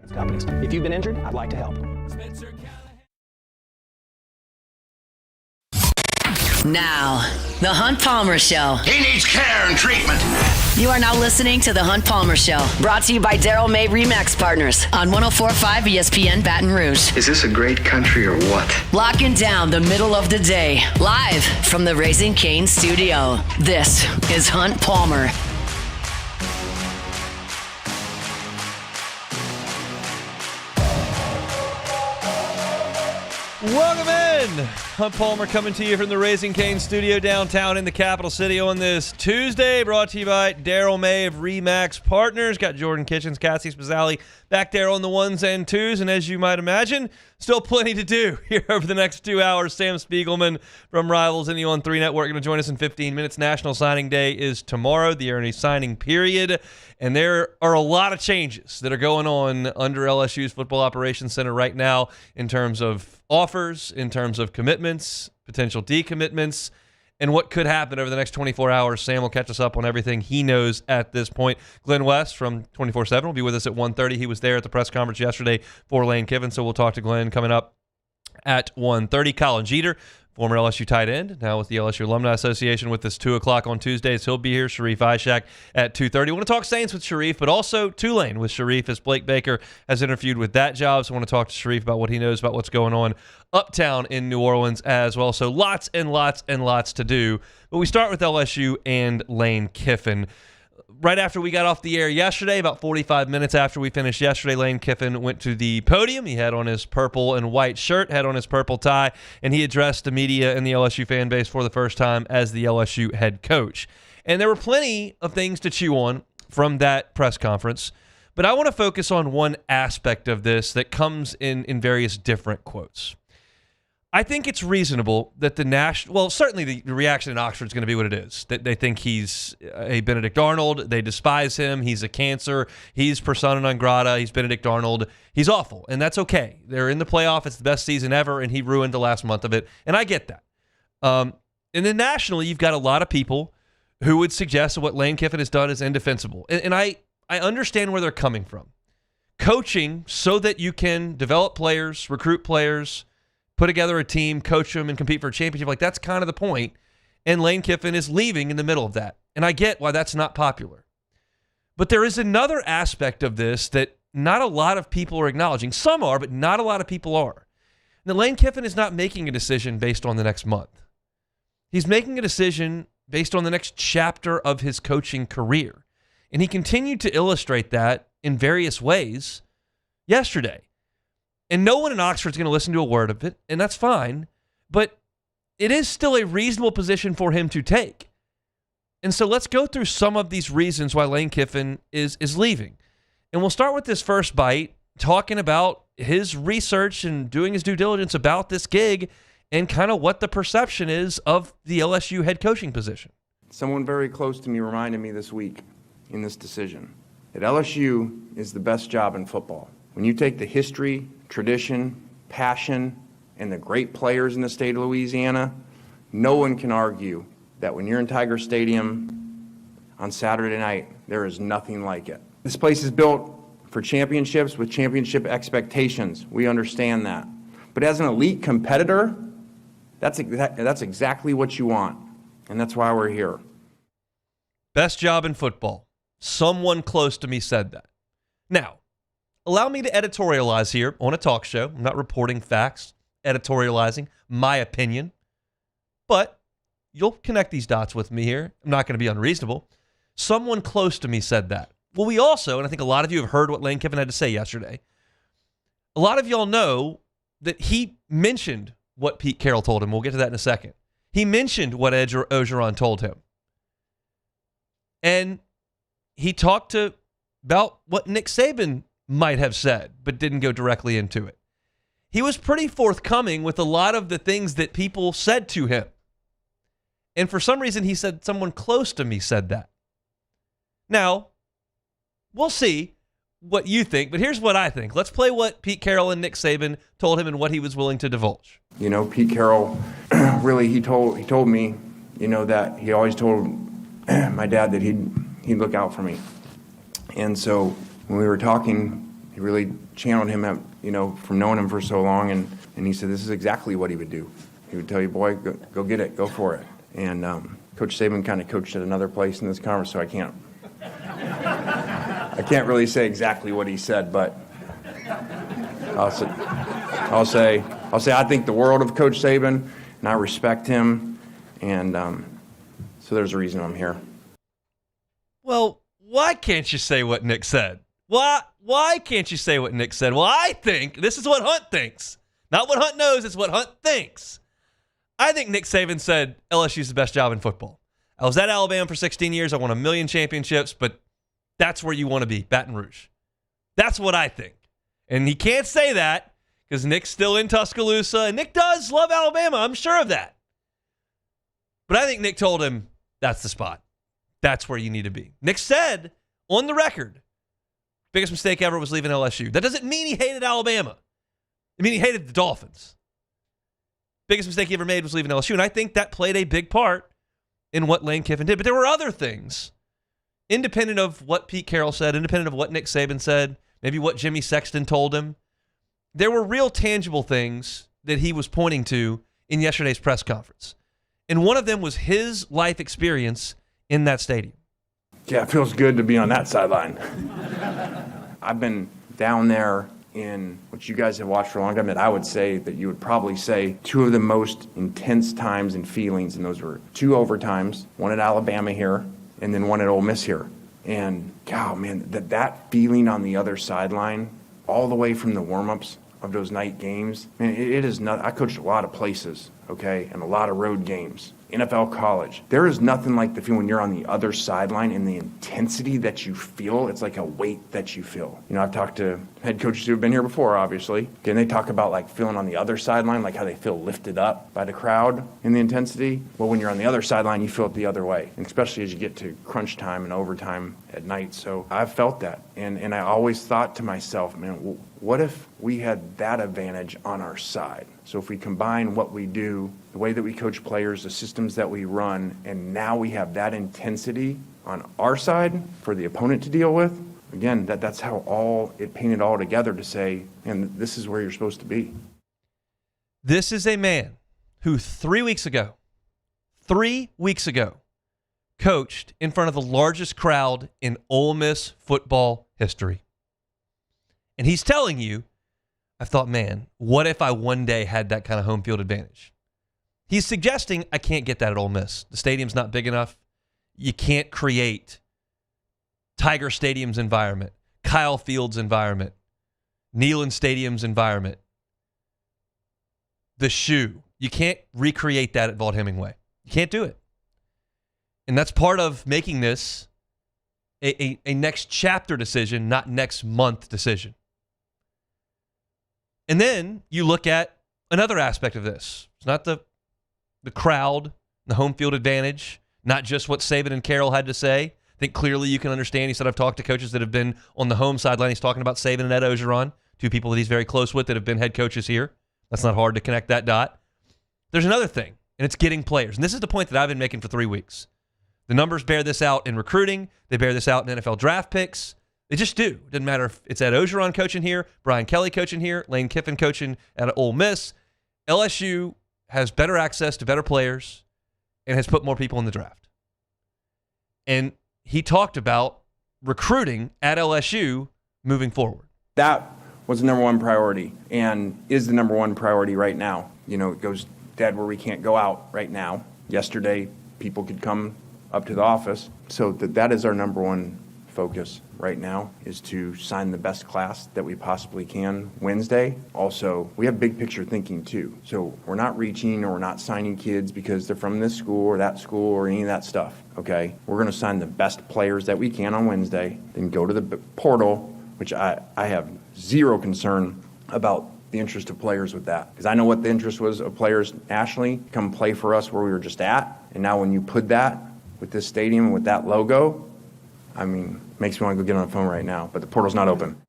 companies. If you've been injured, I'd like to help. Now, The Hunt Palmer Show. He needs care and treatment. You are now listening to The Hunt Palmer Show, brought to you by Daryl May Remax Partners on 104.5 ESPN Baton Rouge. Is this a great country or what? Locking down the middle of the day, live from the Raising Cane studio. This is Hunt Palmer. Welcome in. Hunt Palmer coming to you from the Raising Cane studio downtown in the capital city on this Tuesday. Brought to you by Daryl May of Remax Partners. Got Jordan Kitchens, Cassie Spazzali back there on the ones and twos. And as you might imagine, still plenty to do here over the next 2 hours. Sam Spiegelman from Rivals in the On3 Network going to join us in 15 minutes. National Signing Day is tomorrow, the early signing period. And there are a lot of changes that are going on under LSU's Football Operations Center right now in terms of offers, in terms of commitments, potential decommitments, and what could happen over the next 24 hours. Sam will catch us up on everything he knows at this point. Glenn West from 24/7 will be with us at 1:30. He was there at the press conference yesterday for Lane Kiffin, so we'll talk to Glenn coming up at 1:30. Colin Jeter, former LSU tight end, now with the LSU Alumni Association, with us 2 o'clock on Tuesdays. He'll be here. Sheree Aishak at 2:30. I want to talk Saints with Sheree, but also Tulane with Sheree, as Blake Baker has interviewed with that job. So I want to talk to Sheree about what he knows about what's going on uptown in New Orleans as well. So lots and lots and lots to do. But we start with LSU and Lane Kiffin. Right after we got off the air yesterday, about 45 minutes after we finished yesterday, Lane Kiffin went to the podium. He had on his purple and white shirt, had on his purple tie, and he addressed the media and the LSU fan base for the first time as the LSU head coach. And there were plenty of things to chew on from that press conference, but I want to focus on one aspect of this that comes in various different quotes. I think it's reasonable that certainly the reaction in Oxford is going to be what it is. That they think he's a Benedict Arnold. They despise him. He's a cancer. He's persona non grata. He's Benedict Arnold. He's awful, and that's okay. They're in the playoff. It's the best season ever, and he ruined the last month of it, and I get that. And then nationally, you've got a lot of people who would suggest that what Lane Kiffin has done is indefensible, and I understand where they're coming from. Coaching so that you can develop players, recruit players, put together a team, coach them, and compete for a championship. Like, that's kind of the point. And Lane Kiffin is leaving in the middle of that. And I get why that's not popular. But there is another aspect of this that not a lot of people are acknowledging. Some are, but not a lot of people are. Now, Lane Kiffin is not making a decision based on the next month. He's making a decision based on the next chapter of his coaching career. And he continued to illustrate that in various ways yesterday. And no one in Oxford is going to listen to a word of it, and that's fine. But it is still a reasonable position for him to take. And so let's go through some of these reasons why Lane Kiffin is leaving. And we'll start with this first bite, talking about his research and doing his due diligence about this gig and kind of what the perception is of the LSU head coaching position. Someone very close to me reminded me this week in this decision that LSU is the best job in football. When you take the history, tradition, passion, and the great players in the state of Louisiana, no one can argue that when you're in Tiger Stadium on Saturday night, there is nothing like it. This place is built for championships with championship expectations. We understand that. But as an elite competitor, that's exactly what you want, and that's why we're here. Best job in football. Someone close to me said that. Now, allow me to editorialize here on a talk show. I'm not reporting facts, editorializing my opinion. But you'll connect these dots with me here. I'm not going to be unreasonable. Someone close to me said that. Well, we also, and I think a lot of you have heard what Lane Kiffin had to say yesterday, a lot of y'all know that he mentioned what Pete Carroll told him. We'll get to that in a second. He mentioned what Ed Orgeron told him. And he talked about what Nick Saban might have said, but didn't go directly into it. He was pretty forthcoming with a lot of the things that people said to him. And for some reason, he said someone close to me said that. Now, we'll see what you think, but here's what I think. Let's play what Pete Carroll and Nick Saban told him and what he was willing to divulge. You know, Pete Carroll, really, he told me, you know, that he always told my dad that he'd look out for me. And so when we were talking he really channeled him, from knowing him for so long, and he said this is exactly what he would do. He would tell you, boy, go get it, go for it. And Coach Saban kind of coached at another place in this conference, so I can't really say exactly what he said, but I'll say I think the world of Coach Saban, and I respect him, and so there's a reason I'm here. Well, why can't you say what Nick said? Why can't you say what Nick said? Well, I think this is what Hunt thinks. Not what Hunt knows, it's what Hunt thinks. I think Nick Saban said LSU's the best job in football. I was at Alabama for 16 years. I won 1 million championships, but that's where you want to be, Baton Rouge. That's what I think. And he can't say that because Nick's still in Tuscaloosa, and Nick does love Alabama. I'm sure of that. But I think Nick told him that's the spot. That's where you need to be. Nick said on the record, biggest mistake ever was leaving LSU. That doesn't mean he hated Alabama. I mean, he hated the Dolphins. Biggest mistake he ever made was leaving LSU, and I think that played a big part in what Lane Kiffin did. But there were other things, independent of what Pete Carroll said, independent of what Nick Saban said, maybe what Jimmy Sexton told him. There were real tangible things that he was pointing to in yesterday's press conference. And one of them was his life experience in that stadium. Yeah, it feels good to be on that sideline. I've been down there in what you guys have watched for a long time, that I would say that you would probably say two of the most intense times and feelings, and those were 2 overtimes, one at Alabama here, and then one at Ole Miss here. And, God, man, that feeling on the other sideline, all the way from the warm-ups of those night games, man, it is not. I coached a lot of places, okay, and a lot of road games. NFL, college. There is nothing like the feeling when you're on the other sideline and the intensity that you feel. It's like a weight that you feel. I've talked to head coaches who have been here before, obviously, and they talk about like feeling on the other sideline, like how they feel lifted up by the crowd and the intensity. Well, when you're on the other sideline, you feel it the other way, and especially as you get to crunch time and overtime at night. So I've felt that, and I always thought to myself, man, what if we had that advantage on our side? So if we combine what we do, the way that we coach players, the systems that we run, and now we have that intensity on our side for the opponent to deal with, again, that's how it painted all together to say, and this is where you're supposed to be. This is a man who 3 weeks ago, coached in front of the largest crowd in Ole Miss football history. And he's telling you, I thought, man, what if I one day had that kind of home field advantage? He's suggesting I can't get that at Ole Miss. The stadium's not big enough. You can't create Tiger Stadium's environment, Kyle Field's environment, Neyland Stadium's environment, the Shoe. You can't recreate that at Vaught Hemingway. You can't do it. And that's part of making this a next chapter decision, not next month decision. And then you look at another aspect of this. It's not the crowd, the home field advantage, not just what Saban and Carroll had to say. I think clearly you can understand. He said, I've talked to coaches that have been on the home sideline. He's talking about Saban and Ed Ogeron, 2 people that he's very close with that have been head coaches here. That's not hard to connect that dot. There's another thing, and it's getting players. And this is the point that I've been making for 3 weeks. The numbers bear this out in recruiting. They bear this out in NFL draft picks. They just do. It doesn't matter if it's Ed Ogeron coaching here, Brian Kelly coaching here, Lane Kiffin coaching at Ole Miss. LSU has better access to better players and has put more people in the draft. And he talked about recruiting at LSU moving forward. That was the number one priority and is the number one priority right now. It goes dead where we can't go out right now. Yesterday, people could come up to the office. So that is our number one focus right now, is to sign the best class that we possibly can Wednesday. Also, we have big picture thinking too. So we're not reaching or we're not signing kids because they're from this school or that school or any of that stuff, okay? We're going to sign the best players that we can on Wednesday, then go to the portal, which I have zero concern about the interest of players with that. Because I know what the interest was of players nationally, come play for us where we were just at. And now when you put that with this stadium and with that logo, makes me want to go get on the phone right now, but the portal's not open.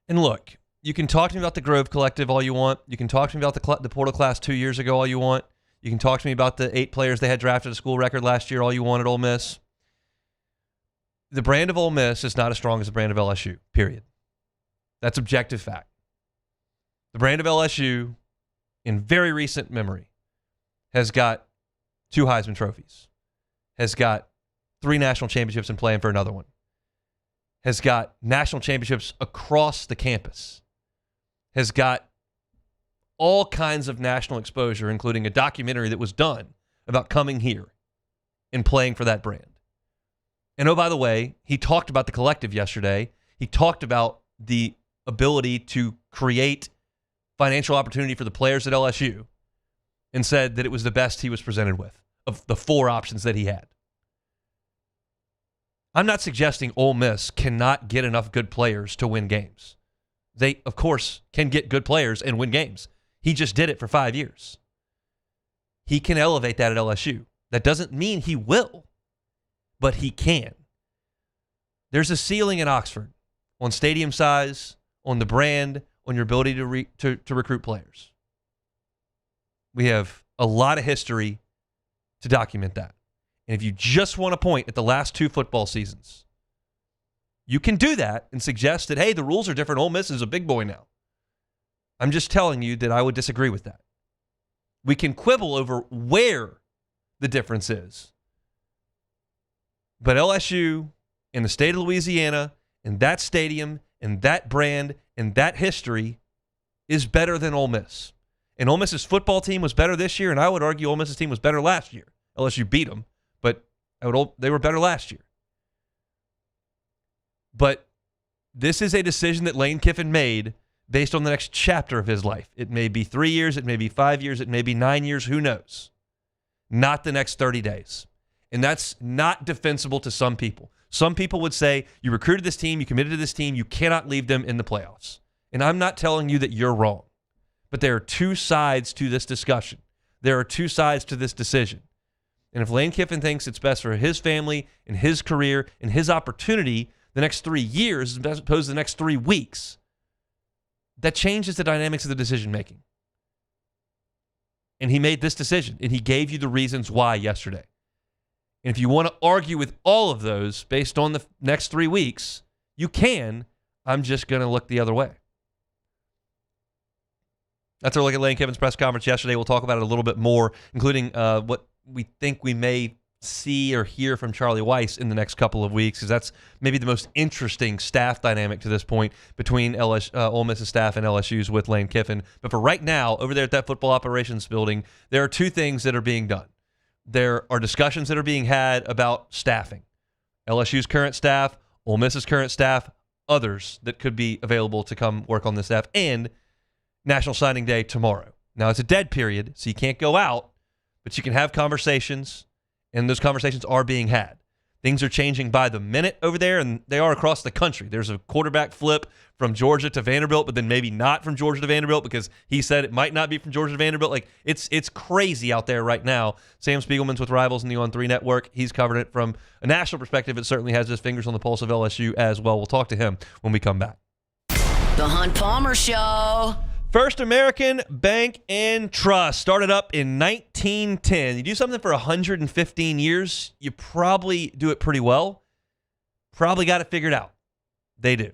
And look, you can talk to me about the Grove Collective all you want. You can talk to me about the portal class 2 years ago all you want. You can talk to me about the 8 players they had drafted a school record last year all you want at Ole Miss. The brand of Ole Miss is not as strong as the brand of LSU, period. That's objective fact. The brand of LSU, in very recent memory, has got 2 Heisman trophies, has got 3 national championships and playing for another one, has got national championships across the campus, has got all kinds of national exposure, including a documentary that was done about coming here and playing for that brand. And oh, by the way, he talked about the collective yesterday. He talked about the ability to create financial opportunity for the players at LSU and said that it was the best he was presented with of the 4 options that he had. I'm not suggesting Ole Miss cannot get enough good players to win games. They, of course, can get good players and win games. He just did it for 5 years. He can elevate that at LSU. That doesn't mean he will, but he can. There's a ceiling in Oxford on stadium size, on the brand, on your ability to recruit players. We have a lot of history to document that. And if you just want to point at the last 2 football seasons, you can do that and suggest that, hey, the rules are different. Ole Miss is a big boy now. I'm just telling you that I would disagree with that. We can quibble over where the difference is. But LSU in the state of Louisiana, in that stadium, in that brand, in that history, is better than Ole Miss. And Ole Miss's football team was better this year, and I would argue Ole Miss's team was better last year. LSU beat them, but they were better last year. But this is a decision that Lane Kiffin made based on the next chapter of his life. It may be 3 years, it may be 5 years, it may be 9 years, who knows? Not the next 30 days. And that's not defensible to some people. Some people would say, you recruited this team, you committed to this team, you cannot leave them in the playoffs. And I'm not telling you that you're wrong. But there are 2 sides to this discussion. There are 2 sides to this decision. And if Lane Kiffin thinks it's best for his family and his career and his opportunity the next 3 years as opposed to the next 3 weeks, that changes the dynamics of the decision-making. And he made this decision, and he gave you the reasons why yesterday. And if you want to argue with all of those based on the next 3 weeks, you can. I'm just going to look the other way. That's our look at Lane Kiffin's press conference yesterday. We'll talk about it a little bit more, including what we think we may see or hear from Charlie Weiss in the next couple of weeks, because that's maybe the most interesting staff dynamic to this point between Ole Miss's staff and LSU's with Lane Kiffin. But for right now, over there at that football operations building, there are 2 things that are being done. There are discussions that are being had about staffing. LSU's current staff, Ole Miss's current staff, others that could be available to come work on the staff, and National Signing Day tomorrow. Now, it's a dead period, so you can't go out, but you can have conversations, and those conversations are being had. Things are changing by the minute over there, and they are across the country. There's a quarterback flip from Georgia to Vanderbilt, but then maybe not from Georgia to Vanderbilt because he said it might not be from Georgia to Vanderbilt. Like, it's crazy out there right now. Sam Spiegelman's with Rivals in the On3 network. He's covered it from a national perspective. It certainly has his fingers on the pulse of LSU as well. We'll talk to him when we come back. The Hunt Palmer Show. First American Bank and Trust started up in 1910. You do something for 115 years, you probably do it pretty well. Probably got it figured out. They do.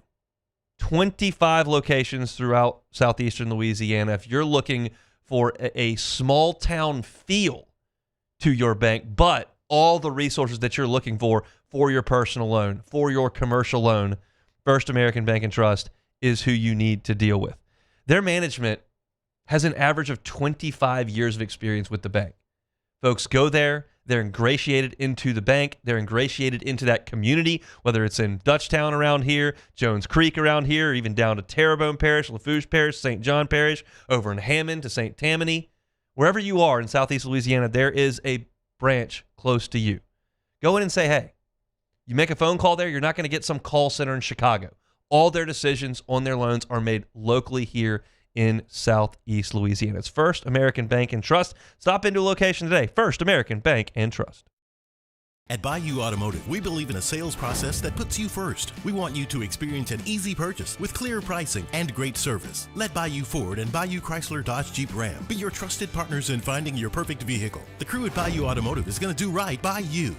25 locations throughout southeastern Louisiana. If you're looking for a small town feel to your bank, but all the resources that you're looking for your personal loan, for your commercial loan, First American Bank and Trust is who you need to deal with. Their management has an average of 25 years of experience with the bank. Folks go there. They're ingratiated into the bank. They're ingratiated into that community, whether it's in Dutchtown around here, Jones Creek around here, or even down to Terrebonne Parish, Lafourche Parish, St. John Parish, over in Hammond to St. Tammany. Wherever you are in southeast Louisiana, there is a branch close to you. Go in and say, hey, you make a phone call there, you're not going to get some call center in Chicago. All their decisions on their loans are made locally here in Southeast Louisiana. It's First American Bank and Trust. Stop into a location today. First American Bank and Trust. At Bayou Automotive, we believe in a sales process that puts you first. We want you to experience an easy purchase with clear pricing and great service. Let Bayou Ford and Bayou Chrysler Dodge Jeep Ram be your trusted partners in finding your perfect vehicle. The crew at Bayou Automotive is going to do right by you.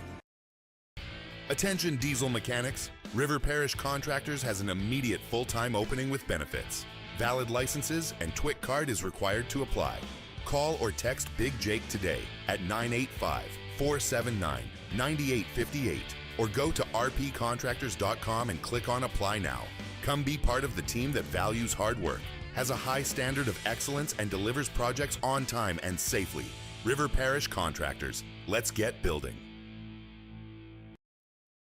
Attention diesel mechanics. River Parish Contractors has an immediate full-time opening with benefits. Valid licenses and TWIC card is required to apply. Call or text Big Jake today at 985-479-9858 or go to rpcontractors.com and click on Apply Now. Come be part of the team that values hard work, has a high standard of excellence, and delivers projects on time and safely. River Parish Contractors. Let's get building.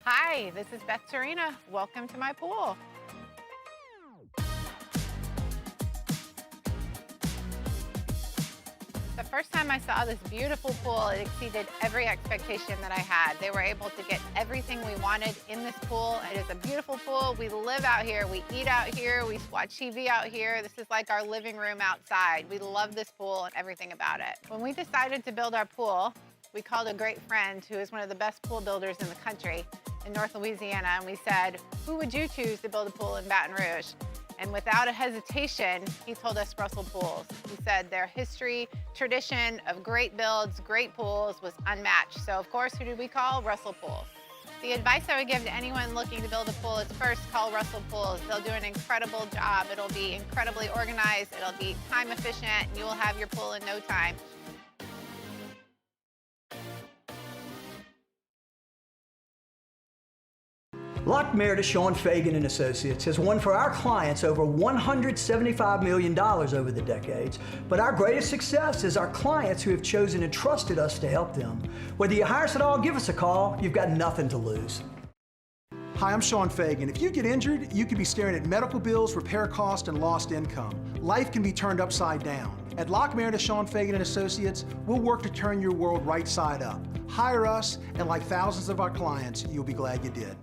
Hi, this is Beth Serena. Welcome to my pool. The first time I saw this beautiful pool, it exceeded every expectation that I had. They were able to get everything we wanted in this pool. It is a beautiful pool. We live out here, we eat out here, we watch TV out here. This is like our living room outside. We love this pool and everything about it. When we decided to build our pool, we called a great friend who is one of the best pool builders in the country in North Louisiana, and we said, who would you choose to build a pool in Baton Rouge? And without a hesitation, he told us Russell Pools. He said their history, tradition of great builds, great pools was unmatched. So of course, who did we call? Russell Pools. The advice I would give to anyone looking to build a pool is first call Russell Pools. They'll do an incredible job. It'll be incredibly organized, it'll be time efficient, and you will have your pool in no time. Lockmere to Sean Fagan and Associates has won for our clients over $175 million over the decades, but our greatest success is our clients who have chosen and trusted us to help them. Whether you hire us at all, give us a call. You've got nothing to lose. Hi, I'm Sean Fagan. If you get injured, you could be staring at medical bills, repair costs, and lost income. Life can be turned upside down. At Lockmere to Sean Fagan and Associates, we'll work to turn your world right side up. Hire us, and like thousands of our clients, you'll be glad you did.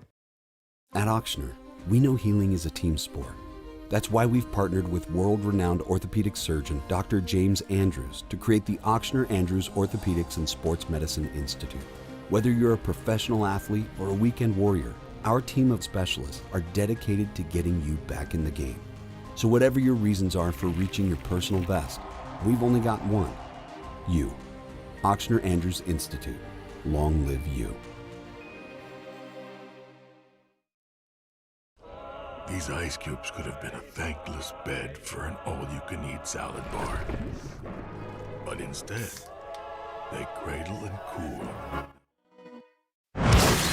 At Ochsner, we know healing is a team sport. That's why we've partnered with world-renowned orthopedic surgeon Dr. James Andrews to create the Ochsner Andrews Orthopedics and Sports Medicine Institute. Whether you're a professional athlete or a weekend warrior, our team of specialists are dedicated to getting you back in the game. So whatever your reasons are for reaching your personal best, we've only got one: you. Ochsner Andrews Institute. Long live you. These ice cubes could have been a thankless bed for an all-you-can-eat salad bar. But instead, they cradle and cool.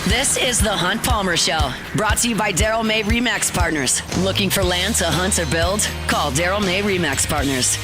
This is the Hunt Palmer Show, brought to you by Daryl May Remax Partners. Looking for land to hunt or build? Call Daryl May Remax Partners.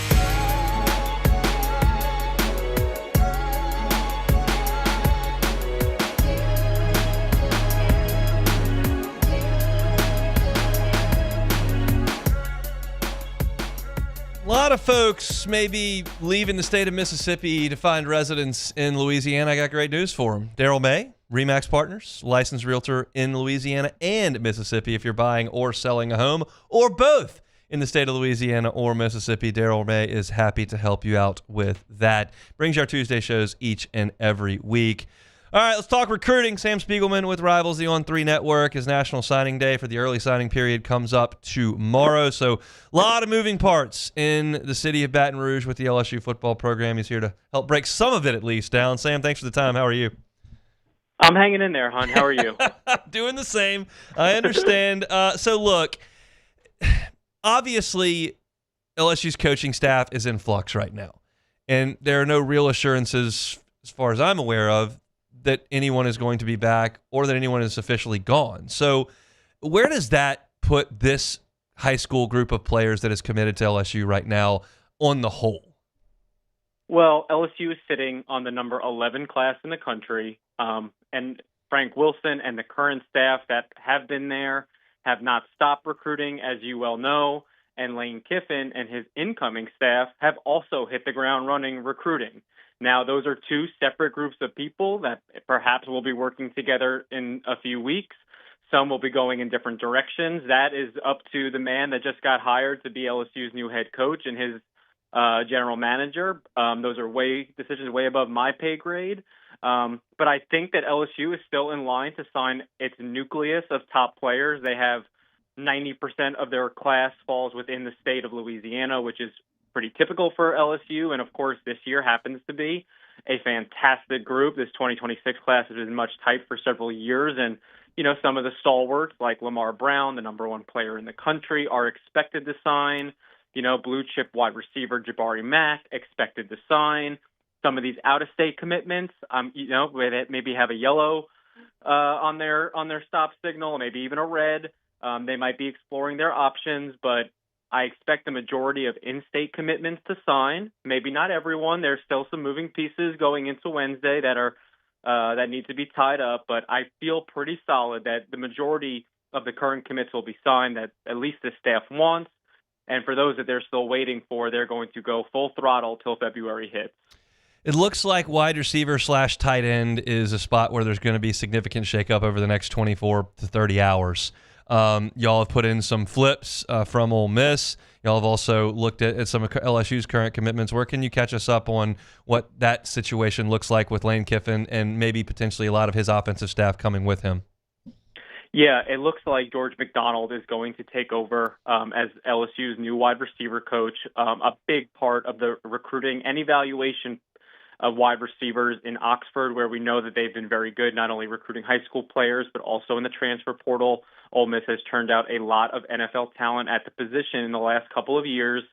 A lot of folks may be leaving the state of Mississippi to find residence in Louisiana. I got great news for them. Daryl May, Remax Partners, licensed realtor in Louisiana and Mississippi. If you're buying or selling a home or both in the state of Louisiana or Mississippi, Daryl May is happy to help you out with that. Brings you our Tuesday shows each and every week. All right, let's talk recruiting. Sam Spiegelman with Rivals, the On3 Network. His National Signing Day for the early signing period comes up tomorrow. So a lot of moving parts in the city of Baton Rouge with the LSU football program. He's here to help break some of it at least down. Sam, thanks for the time. How are you? I'm hanging in there, hon. How are you? Doing the same. I understand. So look, obviously LSU's coaching staff is in flux right now. And there are no real assurances, as far as I'm aware of, that anyone is going to be back or that anyone is officially gone. So where does that put this high school group of players that is committed to LSU right now on the whole? Well, LSU is sitting on the number 11 class in the country, and Frank Wilson and the current staff that have been there have not stopped recruiting, as you well know, and Lane Kiffin and his incoming staff have also hit the ground running recruiting. Now, those are two separate groups of people that perhaps will be working together in a few weeks. Some will be going in different directions. That is up to the man that just got hired to be LSU's new head coach and his general manager. Those are decisions way above my pay grade. But I think that LSU is still in line to sign its nucleus of top players. They have 90% of their class falls within the state of Louisiana, which is pretty typical for LSU, and of course this year happens to be. a fantastic group. This 2026 class has been much typed for several years, and some of the stalwarts like Lamar Brown, the number one player in the country, are expected to sign. Blue chip wide receiver Jabari Mack expected to sign. Some of these out-of-state commitments, where they maybe have a yellow on their stop signal, maybe even a red. They might be exploring their options, but I expect the majority of in-state commitments to sign. Maybe not everyone. There's still some moving pieces going into Wednesday that need to be tied up, but I feel pretty solid that the majority of the current commits will be signed, that at least the staff wants. And for those that they're still waiting for, they're going to go full throttle till February hits. It looks like wide receiver / tight end is a spot where there's going to be significant shakeup over the next 24 to 30 hours. Y'all have put in some flips from Ole Miss. Y'all have also looked at some of LSU's current commitments. Where can you catch us up on what that situation looks like with Lane Kiffin and maybe potentially a lot of his offensive staff coming with him? Yeah, it looks like George McDonald is going to take over as LSU's new wide receiver coach. A big part of the recruiting and evaluation of wide receivers in Oxford, where we know that they've been very good, not only recruiting high school players, but also in the transfer portal. Ole Miss has turned out a lot of NFL talent at the position in the last couple of years.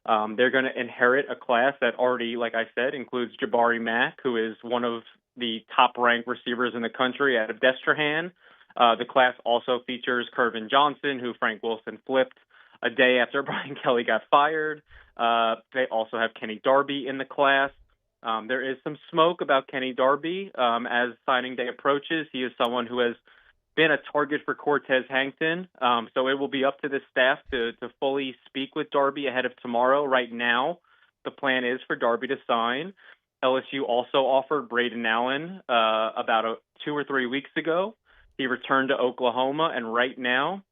They're going to inherit a class that already, like I said, includes Jabari Mack, who is one of the top-ranked receivers in the country out of Destrehan. The class also features Kervin Johnson, who Frank Wilson flipped a day after Brian Kelly got fired. They also have Kenny Darby in the class. There is some smoke about Kenny Darby as signing day approaches. He is someone who has been a target for Cortez Hankton. So it will be up to the staff to fully speak with Darby ahead of tomorrow. Right now, the plan is for Darby to sign. LSU also offered Braden Allen about 2 or 3 weeks ago. He returned to Oklahoma, and right now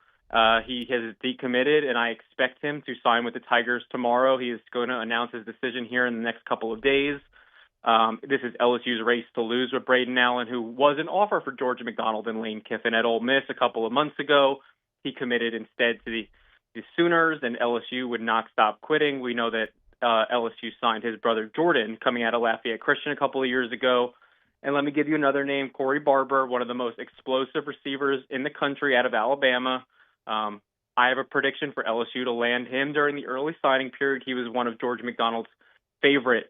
he has decommitted, and I expect him to sign with the Tigers tomorrow. He is going to announce his decision here in the next couple of days. This is LSU's race to lose with Braden Allen, who was an offer for George McDonald and Lane Kiffin at Ole Miss a couple of months ago. He committed instead to the Sooners, and LSU would not stop quitting. We know that LSU signed his brother Jordan coming out of Lafayette Christian a couple of years ago. And let me give you another name, Corey Barber, one of the most explosive receivers in the country out of Alabama. I have a prediction for LSU to land him during the early signing period. He was one of George McDonald's favorite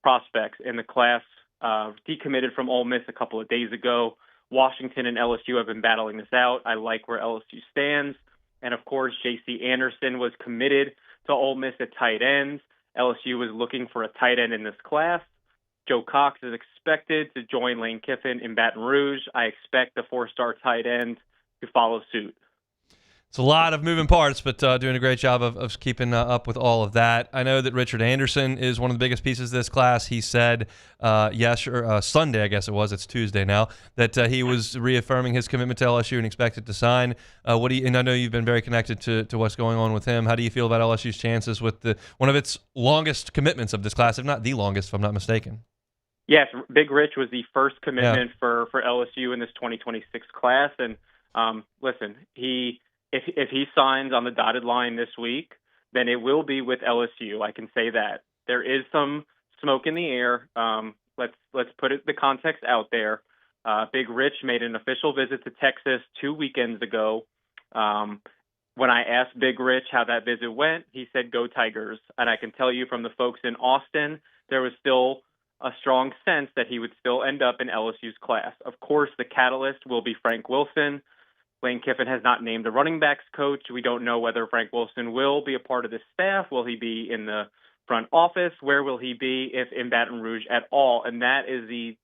prospects in the class, decommitted from Ole Miss a couple of days ago. Washington and LSU have been battling this out. I like where LSU stands. And, of course, J.C. Anderson was committed to Ole Miss at tight ends. LSU was looking for a tight end in this class. Joe Cox is expected to join Lane Kiffin in Baton Rouge. I expect the 4-star tight end to follow suit. It's a lot of moving parts, but doing a great job of keeping up with all of that. I know that Richard Anderson is one of the biggest pieces of this class. He said Sunday, I guess it was, it's Tuesday now, that he was reaffirming his commitment to LSU and expected to sign. And I know you've been very connected to what's going on with him. How do you feel about LSU's chances with one of its longest commitments of this class, if not the longest, if I'm not mistaken? Yes, Big Rich was the first commitment for LSU in this 2026 class. And listen, If he signs on the dotted line this week, then it will be with LSU. I can say that. There is some smoke in the air. Let's put the context out there. Big Rich made an official visit to Texas 2 weekends ago. When I asked Big Rich how that visit went, he said, "Go Tigers." And I can tell you from the folks in Austin, there was still a strong sense that he would still end up in LSU's class. Of course, the catalyst will be Frank Wilson. Lane Kiffin has not named a running backs coach. We don't know whether Frank Wilson will be a part of the staff. Will he be in the front office? Where will he be, if in Baton Rouge at all? And that is the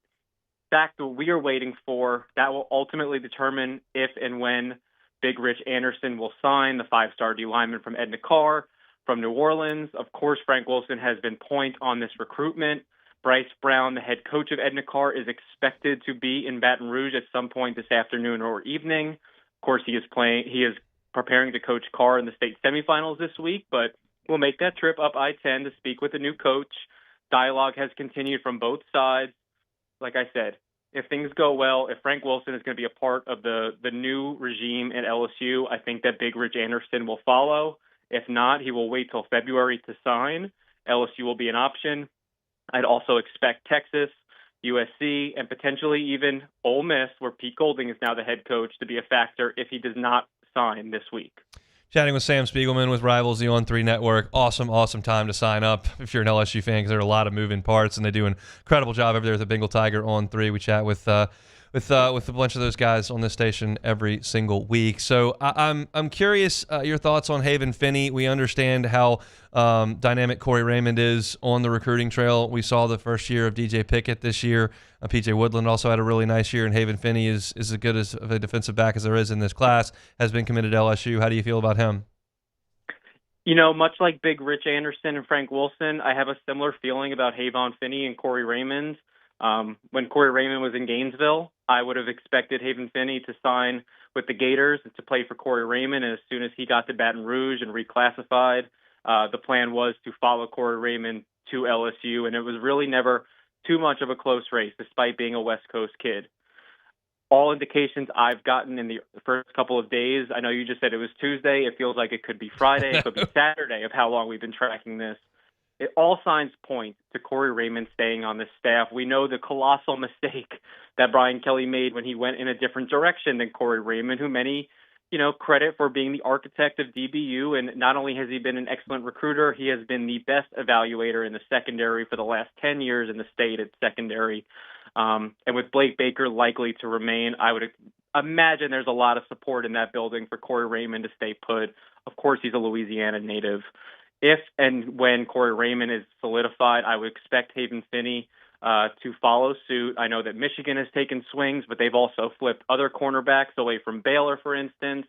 fact that we are waiting for. That will ultimately determine if and when Big Rich Anderson will sign, the 5-star D lineman from Edna Carr from New Orleans. Of course, Frank Wilson has been point on this recruitment. Bryce Brown, the head coach of Edna Carr, is expected to be in Baton Rouge at some point this afternoon or evening. Of course, he is preparing to coach Carr in the state semifinals this week, but we'll make that trip up I-10 to speak with the new coach. Dialogue has continued from both sides. Like I said, if things go well, if Frank Wilson is going to be a part of the new regime at LSU, I think that Big Rich Anderson will follow. If not, he will wait till February to sign. LSU will be an option. I'd also expect Texas USC, and potentially even Ole Miss, where Pete Golding is now the head coach, to be a factor if he does not sign this week. Chatting with Sam Spiegelman with Rivals, the On3 Network. Awesome time to sign up if you're an LSU fan, because there are a lot of moving parts, and they do an incredible job over there at the Bengal Tiger On3. We chat with a bunch of those guys on this station every single week. So I'm curious your thoughts on Haven Finney. We understand how dynamic Corey Raymond is on the recruiting trail. We saw the first year of DJ Pickett this year. PJ Woodland also had a really nice year, and Haven Finney is as good as of a defensive back as there is in this class, has been committed to LSU. How do you feel about him? Much like Big Rich Anderson and Frank Wilson, I have a similar feeling about Haven Finney and Corey Raymond. When Corey Raymond was in Gainesville, I would have expected Haven Finney to sign with the Gators and to play for Corey Raymond. And as soon as he got to Baton Rouge and reclassified, the plan was to follow Corey Raymond to LSU. And it was really never too much of a close race, despite being a West Coast kid. All indications I've gotten in the first couple of days, I know you just said it was Tuesday. It feels like it could be Friday. It could be Saturday of how long we've been tracking this. All signs point to Corey Raymond staying on the staff. We know the colossal mistake that Brian Kelly made when he went in a different direction than Corey Raymond, who many, credit for being the architect of DBU. And not only has he been an excellent recruiter, he has been the best evaluator in the secondary for the last 10 years in the state at secondary. And with Blake Baker likely to remain, I would imagine there's a lot of support in that building for Corey Raymond to stay put. Of course, he's a Louisiana native. If and when Corey Raymond is solidified, I would expect Haven Finney to follow suit. I know that Michigan has taken swings, but they've also flipped other cornerbacks away from Baylor, for instance.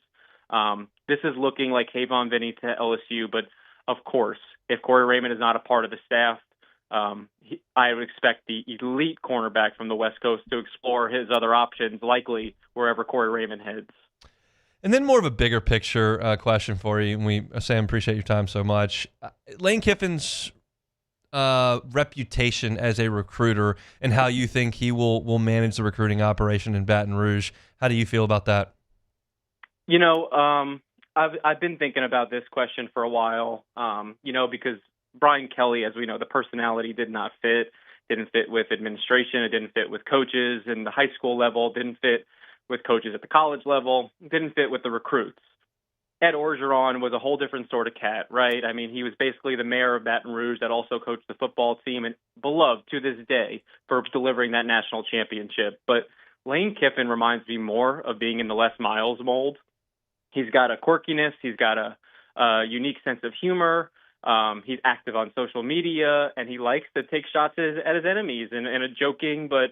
This is looking like Haven Finney to LSU, but of course, if Corey Raymond is not a part of the staff, I would expect the elite cornerback from the West Coast to explore his other options, likely wherever Corey Raymond heads. And then more of a bigger picture question for you, and Sam, appreciate your time so much. Lane Kiffin's reputation as a recruiter and how you think he will manage the recruiting operation in Baton Rouge. How do you feel about that? I've been thinking about this question for a while, because Brian Kelly, as we know, the personality didn't fit with administration, it didn't fit with coaches in the high school level, didn't fit with coaches at the college level, didn't fit with the recruits. Ed Orgeron was a whole different sort of cat, right? I mean, he was basically the mayor of Baton Rouge that also coached the football team and beloved to this day for delivering that national championship. But Lane Kiffin reminds me more of being in the Les Miles mold. He's got a quirkiness. He's got a unique sense of humor. He's active on social media, and he likes to take shots at his enemies in a joking but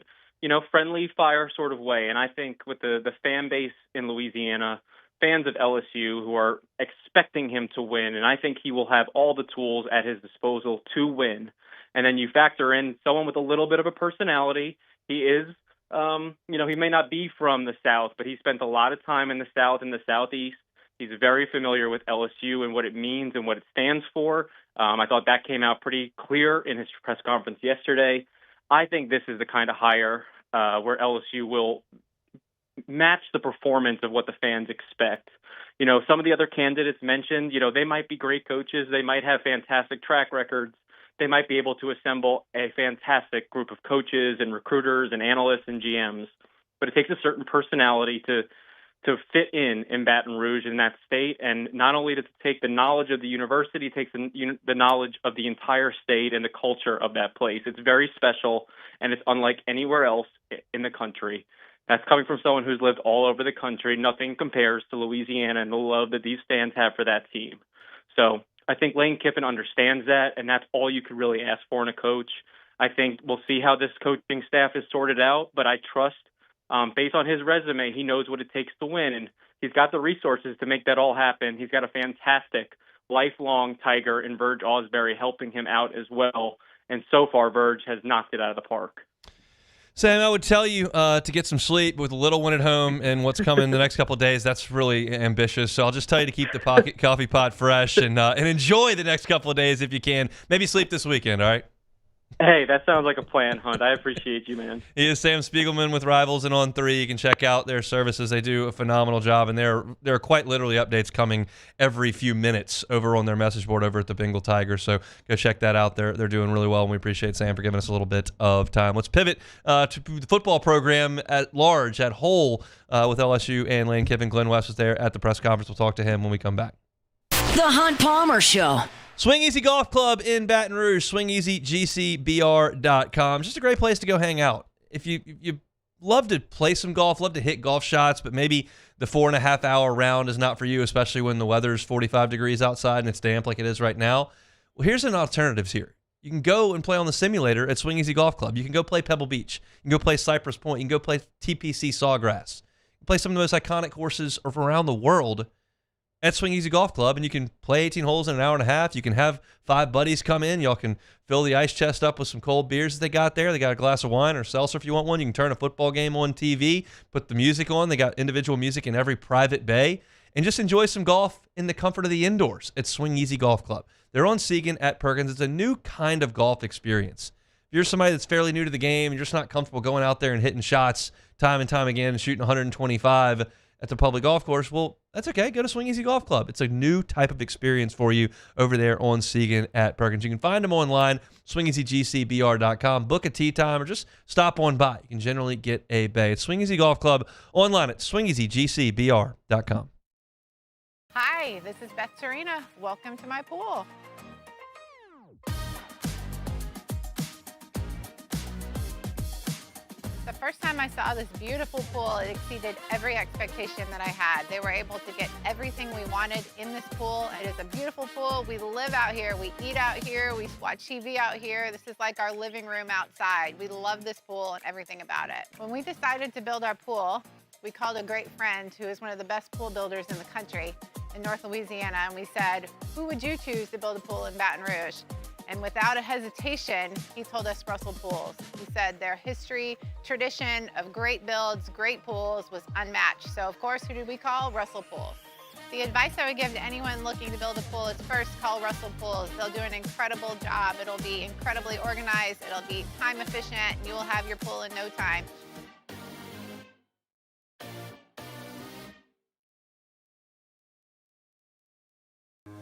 friendly fire sort of way. And I think with the fan base in Louisiana, fans of LSU who are expecting him to win, and I think he will have all the tools at his disposal to win. And then you factor in someone with a little bit of a personality. He is, he may not be from the South, but he spent a lot of time in the South and the Southeast. He's very familiar with LSU and what it means and what it stands for. I thought that came out pretty clear in his press conference yesterday. I think this is the kind of hire where LSU will match the performance of what the fans expect. Some of the other candidates mentioned, they might be great coaches. They might have fantastic track records. They might be able to assemble a fantastic group of coaches and recruiters and analysts and GMs. But it takes a certain personality to fit in Baton Rouge in that state. And not only does it take the knowledge of the university, it takes the knowledge of the entire state and the culture of that place. It's very special, and it's unlike anywhere else in the country. That's coming from someone who's lived all over the country. Nothing compares to Louisiana and the love that these fans have for that team. So I think Lane Kiffin understands that, and that's all you could really ask for in a coach. I think we'll see how this coaching staff is sorted out, but I trust based on his resume, he knows what it takes to win, and he's got the resources to make that all happen. He's got a fantastic lifelong Tiger in Verge Osbury helping him out as well, and so far Verge has knocked it out of the park. Sam, I would tell you to get some sleep with a little one at home and what's coming the next couple of days. That's really ambitious. So I'll just tell you to keep the coffee pot fresh and enjoy the next couple of days if you can. Maybe sleep this weekend, all right? Hey, that sounds like a plan, Hunt. I appreciate you, man. He is Sam Spiegelman with Rivals and On 3. You can check out their services. They do a phenomenal job, and there are quite literally updates coming every few minutes over on their message board over at the Bengal Tigers. So go check that out. They're doing really well, and we appreciate Sam for giving us a little bit of time. Let's pivot to the football program at large, at whole, with LSU and Lane Kiffin. Glenn West was there at the press conference. We'll talk to him when we come back. The Hunt Palmer Show. Swing Easy Golf Club in Baton Rouge, swingeasygcbr.com. Just a great place to go hang out. If you love to play some golf, love to hit golf shots, but maybe the 4.5-hour round is not for you, especially when the weather's 45 degrees outside and it's damp like it is right now. Well, here's an alternative here. You can go and play on the simulator at Swing Easy Golf Club. You can go play Pebble Beach. You can go play Cypress Point. You can go play TPC Sawgrass. You can play some of the most iconic courses around the world at Swing Easy Golf Club, and you can play 18 holes in an hour and a half. You can have 5 buddies come in. Y'all can fill the ice chest up with some cold beers that they got there. They got a glass of wine or seltzer if you want one. You can turn a football game on TV, put the music on. They got individual music in every private bay, and just enjoy some golf in the comfort of the indoors at Swing Easy Golf Club. They're on Segan at Perkins. It's a new kind of golf experience. If you're somebody that's fairly new to the game and you're just not comfortable going out there and hitting shots time and time again and shooting 125 at the public golf course, well, that's okay. Go to Swing Easy Golf Club. It's a new type of experience for you over there on Segan at Perkins. You can find them online, swingeasygcbr.com. Book a tee time or just stop on by. You can generally get a bay. It's Swing Easy Golf Club online at swingeasygcbr.com. Hi, this is Beth Serena. Welcome to my pool. The first time I saw this beautiful pool, it exceeded every expectation that I had. They were able to get everything we wanted in this pool. It is a beautiful pool. We live out here. We eat out here. We watch TV out here. This is like our living room outside. We love this pool and everything about it. When we decided to build our pool, we called a great friend who is one of the best pool builders in the country in North Louisiana, and we said, who would you choose to build a pool in Baton Rouge? And without a hesitation, he told us Russell Pools. He said their history, tradition of great builds, great pools was unmatched. So of course, who did we call? Russell Pools. The advice I would give to anyone looking to build a pool is first call Russell Pools. They'll do an incredible job. It'll be incredibly organized. It'll be time efficient. And you will have your pool in no time.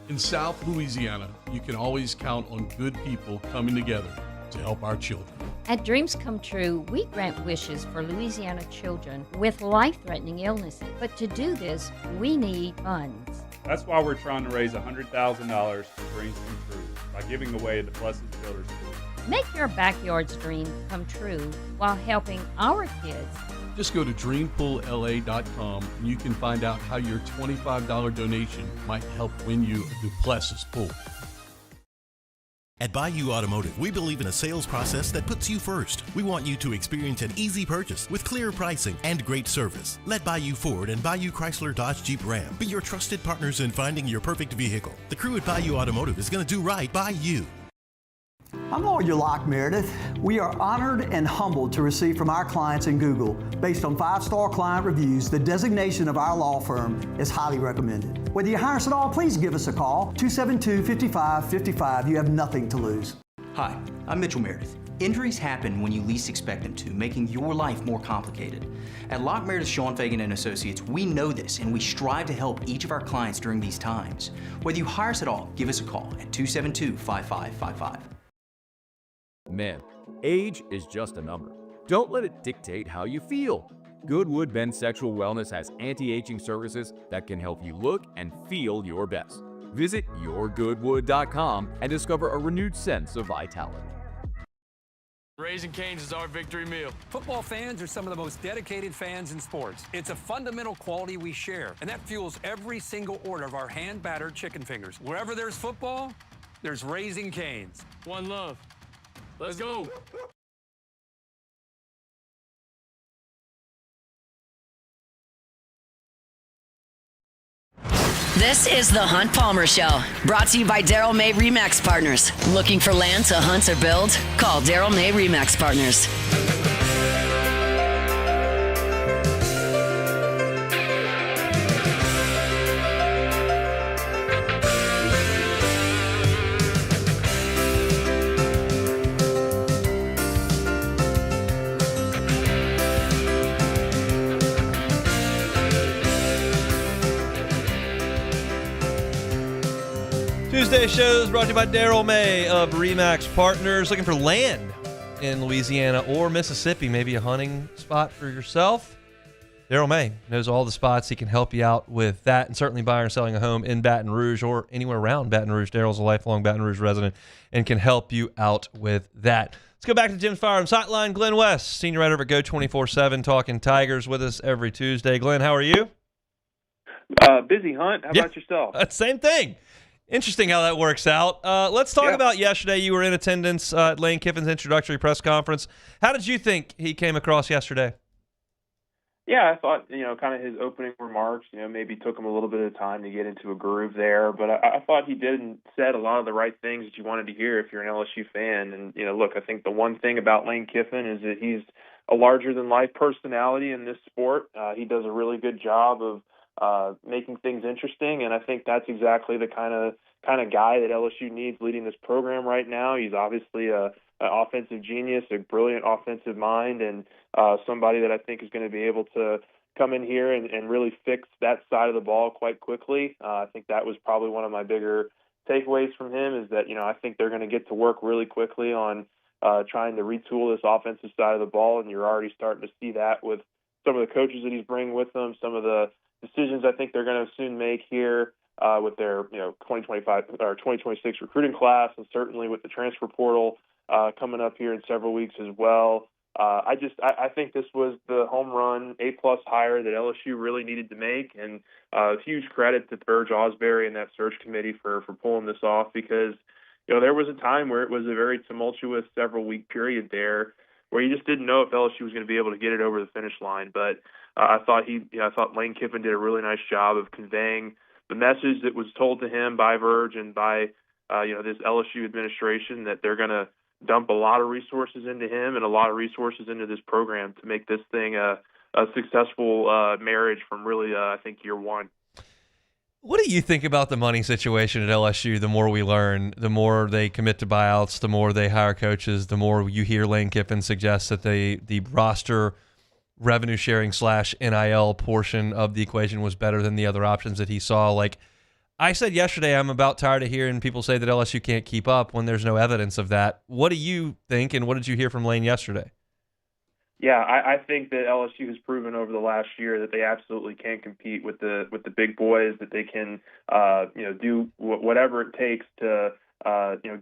In South Louisiana, you can always count on good people coming together to help our children. At Dreams Come True, we grant wishes for Louisiana children with life-threatening illnesses. But to do this, we need funds. That's why we're trying to raise $100,000 for Dreams Come True by giving away the Blessed Builders School. Make your backyard's dream come true while helping our kids. Just go to dreampoolla.com and you can find out how your $25 donation might help win you a Duplessis pool. At Bayou Automotive, we believe in a sales process that puts you first. We want you to experience an easy purchase with clear pricing and great service. Let Bayou Ford and Bayou Chrysler Dodge Jeep Ram be your trusted partners in finding your perfect vehicle. The crew at Bayou Automotive is going to do right by you. I'm Lawyer Locke Meredith. We are honored and humbled to receive from our clients in Google. Based on 5-star client reviews, the designation of our law firm is highly recommended. Whether you hire us at all, please give us a call, 272-5555. You have nothing to lose. Hi, I'm Mitchell Meredith. Injuries happen when you least expect them to, making your life more complicated. At Locke Meredith, Sean Fagan and Associates, we know this and we strive to help each of our clients during these times. Whether you hire us at all, give us a call at 272-5555. Men, age is just a number. Don't let it dictate how you feel. Goodwood Men's Sexual Wellness has anti-aging services that can help you look and feel your best. Visit yourgoodwood.com and discover a renewed sense of vitality. Raising Cane's is our victory meal. Football fans are some of the most dedicated fans in sports. It's a fundamental quality we share, and that fuels every single order of our hand-battered chicken fingers. Wherever there's football, there's Raising Cane's. One love. Let's go. This is the Hunt Palmer Show, brought to you by Daryl May Remax Partners. Looking for land to hunt or build? Call Daryl May Remax Partners. Tuesday show is brought to you by Daryl May of RE/MAX Partners. Looking for land in Louisiana or Mississippi, maybe a hunting spot for yourself? Daryl May knows all the spots. He can help you out with that, and certainly buying or selling a home in Baton Rouge or anywhere around Baton Rouge. Daryl's a lifelong Baton Rouge resident and can help you out with that. Let's go back to Jim's Firearms Hotline. Glenn West, senior writer at Go 24/7, talking Tigers with us every Tuesday. Glenn, how are you? Busy, Hunt. How about yourself? Same thing. Interesting how that works out. Let's talk about yesterday. You were in attendance at Lane Kiffin's introductory press conference. How did you think he came across yesterday? Yeah, I thought, kind of his opening remarks, maybe took him a little bit of time to get into a groove there. But I thought he did and said a lot of the right things that you wanted to hear if you're an LSU fan. And, look, I think the one thing about Lane Kiffin is that he's a larger-than-life personality in this sport. He does a really good job of making things interesting, and I think that's exactly the kind of guy that LSU needs leading this program right now. He's obviously an offensive genius, a brilliant offensive mind, and somebody that I think is going to be able to come in here and really fix that side of the ball quite quickly. I think that was probably one of my bigger takeaways from him is that, I think they're going to get to work really quickly on trying to retool this offensive side of the ball, and you're already starting to see that with some of the coaches that he's bringing with them, some of the decisions I think they're going to soon make here with their 2025 or 2026 recruiting class, and certainly with the transfer portal coming up here in several weeks as well. I think this was the home run A+ hire that LSU really needed to make, and huge credit to Burge Osbury and that search committee for pulling this off, because there was a time where it was a very tumultuous several-week period there where you just didn't know if LSU was going to be able to get it over the finish line. But I thought Lane Kiffin did a really nice job of conveying the message that was told to him by Verge and by this LSU administration, that they're going to dump a lot of resources into him and a lot of resources into this program to make this thing a successful marriage from really, I think, year one. What do you think about the money situation at LSU? The more we learn, the more they commit to buyouts, the more they hire coaches, the more you hear Lane Kiffin suggest that the roster revenue sharing / NIL portion of the equation was better than the other options that he saw. Like I said yesterday, I'm about tired of hearing people say that LSU can't keep up when there's no evidence of that. What do you think, and what did you hear from Lane yesterday? Yeah, I think that LSU has proven over the last year that they absolutely can compete with the big boys, that they can do whatever it takes to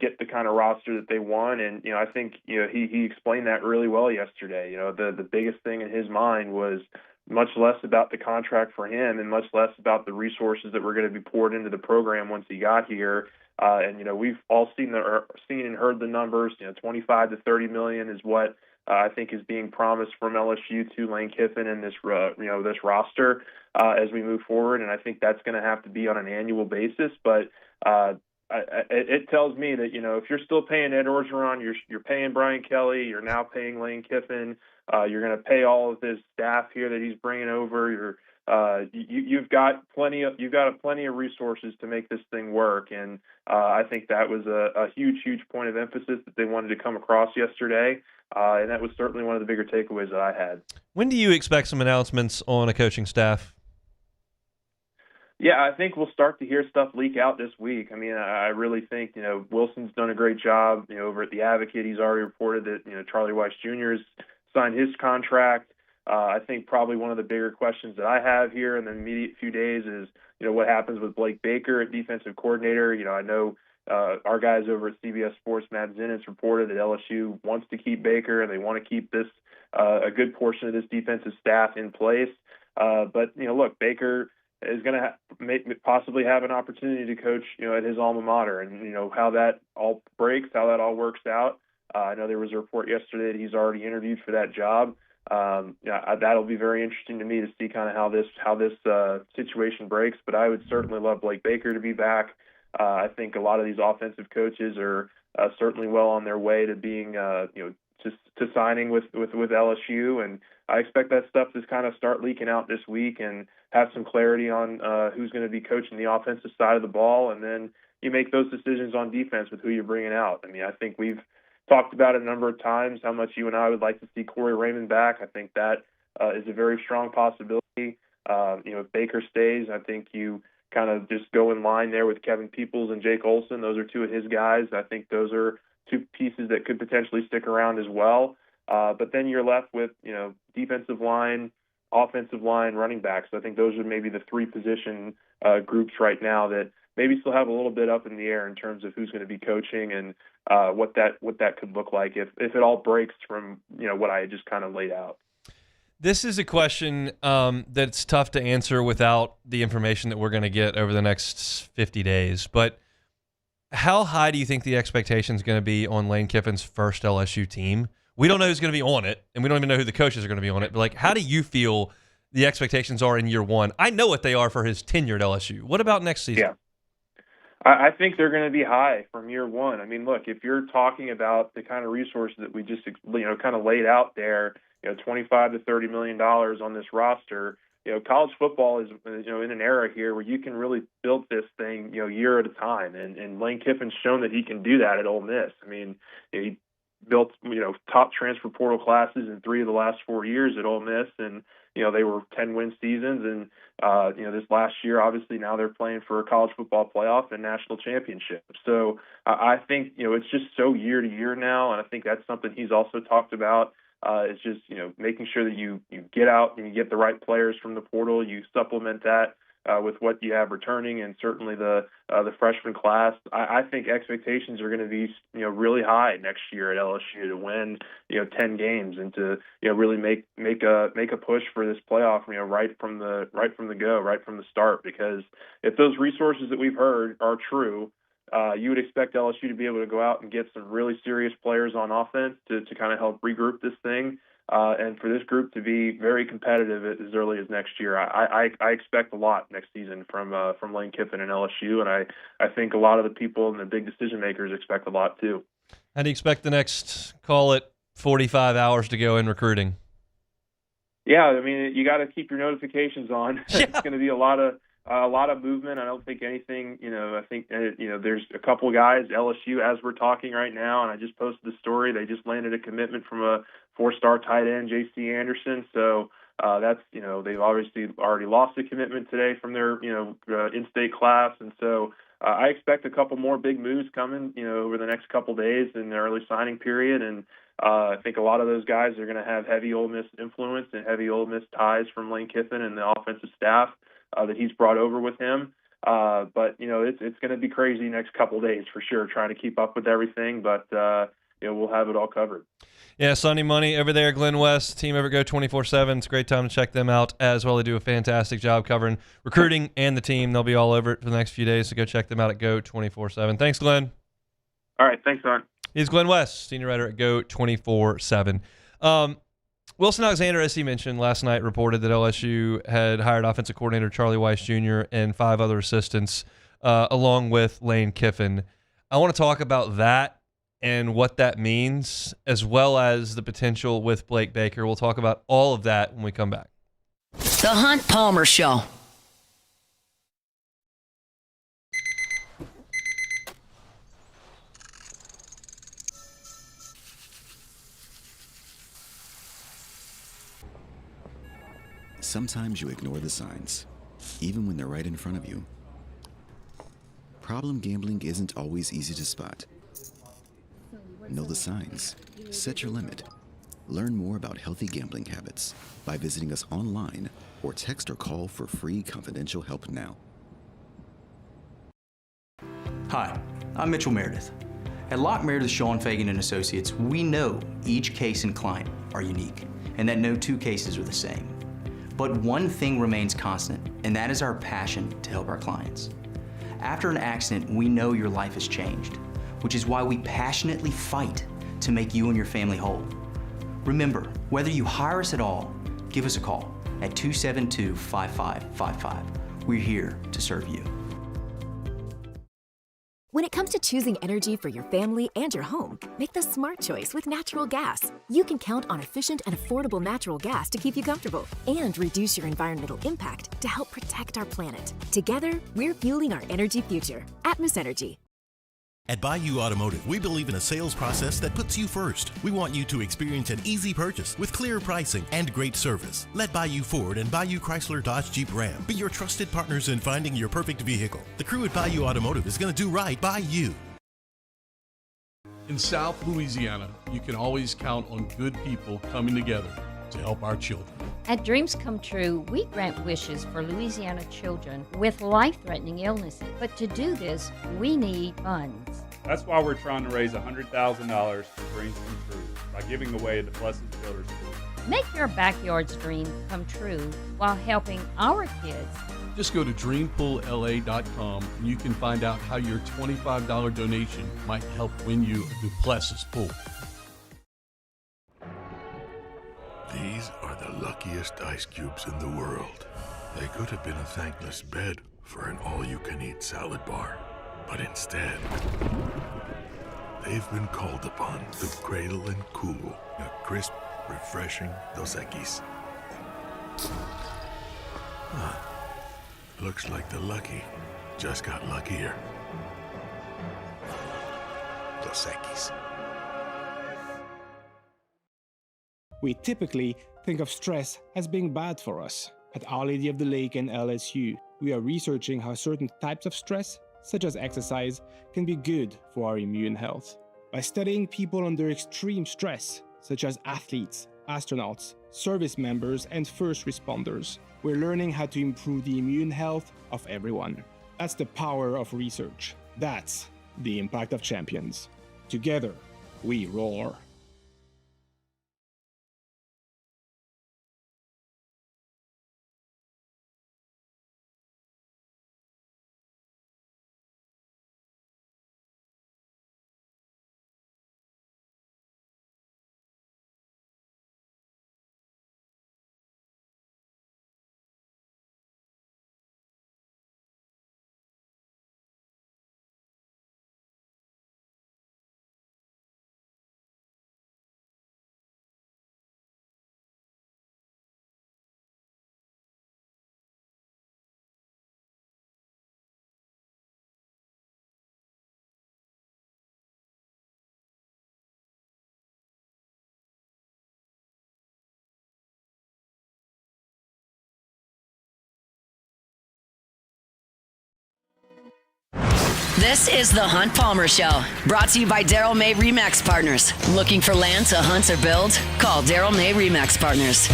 get the kind of roster that they want. And I think he explained that really well yesterday. The biggest thing in his mind was much less about the contract for him and much less about the resources that were going to be poured into the program once he got here. And we've all seen and heard the numbers. 25 to 30 million is what I think is being promised from LSU to Lane Kiffin and this roster as we move forward. And I think that's going to have to be on an annual basis. But it tells me that, if you're still paying Ed Orgeron, you're paying Brian Kelly, you're now paying Lane Kiffin, you're going to pay all of this staff here that he's bringing over. You've got plenty of resources to make this thing work. And I think that was a huge point of emphasis that they wanted to come across yesterday. And that was certainly one of the bigger takeaways that I had. When do you expect some announcements on a coaching staff? Yeah, I think we'll start to hear stuff leak out this week. I mean, I really think, Wilson's done a great job, over at the Advocate. He's already reported that, Charlie Weiss Jr. has signed his contract. I think probably one of the bigger questions that I have here in the immediate few days is, what happens with Blake Baker at defensive coordinator. I know our guys over at CBS Sports, Matt Zenitz, reported that LSU wants to keep Baker and they want to keep this a good portion of this defensive staff in place. But look, Baker is going to possibly have an opportunity to coach, at his alma mater, and how that all breaks, how that all works out. I know there was a report yesterday that he's already interviewed for that job. That'll be very interesting to me to see kind of how this situation breaks. But I would certainly love Blake Baker to be back. I think a lot of these offensive coaches are certainly well on their way to being, to signing with LSU, and I expect that stuff to kind of start leaking out this week and have some clarity on who's going to be coaching the offensive side of the ball, and then you make those decisions on defense with who you're bringing out. I mean, I think we've talked about it a number of times how much you and I would like to see Corey Raymond back. I think that is a very strong possibility. If Baker stays, I think you kind of just go in line there with Kevin Peoples and Jake Olson. Those are two of his guys. I think those are two pieces that could potentially stick around as well. But then you're left with, defensive line, offensive line, running backs. So I think those are maybe the three position groups right now that maybe still have a little bit up in the air in terms of who's going to be coaching and what that could look like if it all breaks from, what I had just kind of laid out. This is a question that's tough to answer without the information that we're going to get over the next 50 days. But how high do you think the expectation is going to be on Lane Kiffin's first LSU team? We don't know who's going to be on it, and we don't even know who the coaches are going to be on it. But, how do you feel the expectations are in year one? I know what they are for his tenure at LSU. What about next season? Yeah. I think they're going to be high from year one. I mean, look, if you're talking about the kind of resources that we just, kind of laid out there, $25 to $30 million on this roster, college football is, in an era here where you can really build this thing, year at a time. And Lane Kiffin's shown that he can do that at Ole Miss. I mean, he built, top transfer portal classes in 3 of the last 4 years at Ole Miss. And, they were 10-win seasons. And, this last year, obviously now they're playing for a college football playoff and national championship. So I think, it's just so year to year now. And I think that's something he's also talked about. It's just, making sure that you get out and you get the right players from the portal. You supplement that with what you have returning, and certainly the freshman class. I think expectations are going to be, really high next year at LSU to win, 10 games and to, really make a push for this playoff, right from the start. Because if those resources that we've heard are true, you would expect LSU to be able to go out and get some really serious players on offense to kind of help regroup this thing, and for this group to be very competitive as early as next year. I expect a lot next season from Lane Kiffin and LSU, and I think a lot of the people and the big decision makers expect a lot too. How do you expect the next, call it, 45 hours to go in recruiting? Yeah, I mean, you got to keep your notifications on. Yeah. It's going to be a lot of movement. I don't think anything, I think, there's a couple guys, LSU, as we're talking right now, and I just posted the story. They just landed a commitment from a 4-star tight end, J.C. Anderson. So that's, they've obviously already lost a commitment today from their, in-state class. And so I expect a couple more big moves coming, over the next couple days in the early signing period. And I think a lot of those guys are going to have heavy Ole Miss influence and heavy Ole Miss ties from Lane Kiffin and the offensive staff that he's brought over with him. But, it's going to be crazy next couple of days for sure, trying to keep up with everything. But, we'll have it all covered. Yeah, Sunday Money over there, Glenn West, team over Go 24/7. It's a great time to check them out as well. They do a fantastic job covering recruiting and the team. They'll be all over it for the next few days, so go check them out at Go 24/7. Thanks, Glenn. All right, thanks, Don. He's Glenn West, senior writer at Go 24/7. Wilson Alexander, as he mentioned last night, reported that LSU had hired offensive coordinator Charlie Weiss Jr. and 5 other assistants, along with Lane Kiffin. I want to talk about that and what that means, as well as the potential with Blake Baker. We'll talk about all of that when we come back. The Hunt Palmer Show. Sometimes you ignore the signs, even when they're right in front of you. Problem gambling isn't always easy to spot. Know the signs. Set your limit. Learn more about healthy gambling habits by visiting us online or text or call for free confidential help now. Hi, I'm Mitchell Meredith. At Locke Meredith, Sean Fagan and Associates, we know each case and client are unique and that no 2 cases are the same. But one thing remains constant, and that is our passion to help our clients. After an accident, we know your life has changed, which is why we passionately fight to make you and your family whole. Remember, whether you hire us at all, give us a call at 272-5555. We're here to serve you. When it comes to choosing energy for your family and your home, make the smart choice with natural gas. You can count on efficient and affordable natural gas to keep you comfortable and reduce your environmental impact to help protect our planet. Together, we're fueling our energy future. Atmos Energy. At Bayou Automotive, we believe in a sales process that puts you first. We want you to experience an easy purchase with clear pricing and great service. Let Bayou Ford and Bayou Chrysler Dodge Jeep Ram be your trusted partners in finding your perfect vehicle. The crew at Bayou Automotive is going to do right by you. In South Louisiana, you can always count on good people coming together to help our children. At Dreams Come True, we grant wishes for Louisiana children with life-threatening illnesses. But to do this, we need funds. That's why we're trying to raise $100,000 for Dreams Come True by giving away the Blessed Builders School. Make your backyard's dream come true while helping our kids. Just go to dreampoolla.com and you can find out how your $25 donation might help win you a Duplessis pool. These are the luckiest ice cubes in the world. They could have been a thankless bed for an all-you-can-eat salad bar. But instead, they've been called upon to cradle and cool a crisp, refreshing Dos Equis. Huh. Looks like the lucky just got luckier. Dos Equis. We typically think of stress as being bad for us. At Our Lady of the Lake and LSU, we are researching how certain types of stress, such as exercise, can be good for our immune health. By studying people under extreme stress, such as athletes, astronauts, service members, and first responders, we're learning how to improve the immune health of everyone. That's the power of research. That's the impact of champions. Together, we roar. This is the Hunt Palmer Show, brought to you by Daryl May Remax Partners. Looking for land to hunt or build? Call Daryl May Remax Partners.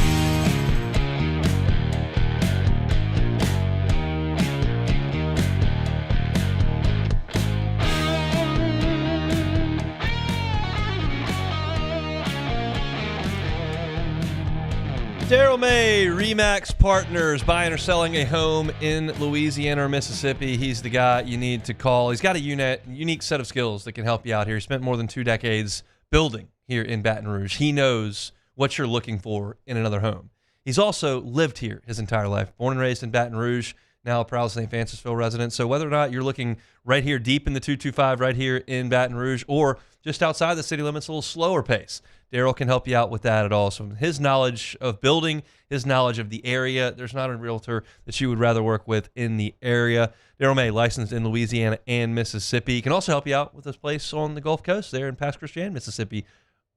Daryl May, Remax Partners, buying or selling a home in Louisiana or Mississippi. He's the guy you need to call. He's got a unique set of skills that can help you out here. He spent more than 2 decades building here in Baton Rouge. He knows what you're looking for in another home. He's also lived here his entire life, born and raised in Baton Rouge, now a proud St. Francisville resident. So whether or not you're looking right here deep in the 225 right here in Baton Rouge or just outside the city limits, a little slower pace, Daryl can help you out with that at all. So his knowledge of building, his knowledge of the area, there's not a realtor that you would rather work with in the area. Daryl May, licensed in Louisiana and Mississippi. He can also help you out with this place on the Gulf Coast there in Pass Christian, Mississippi,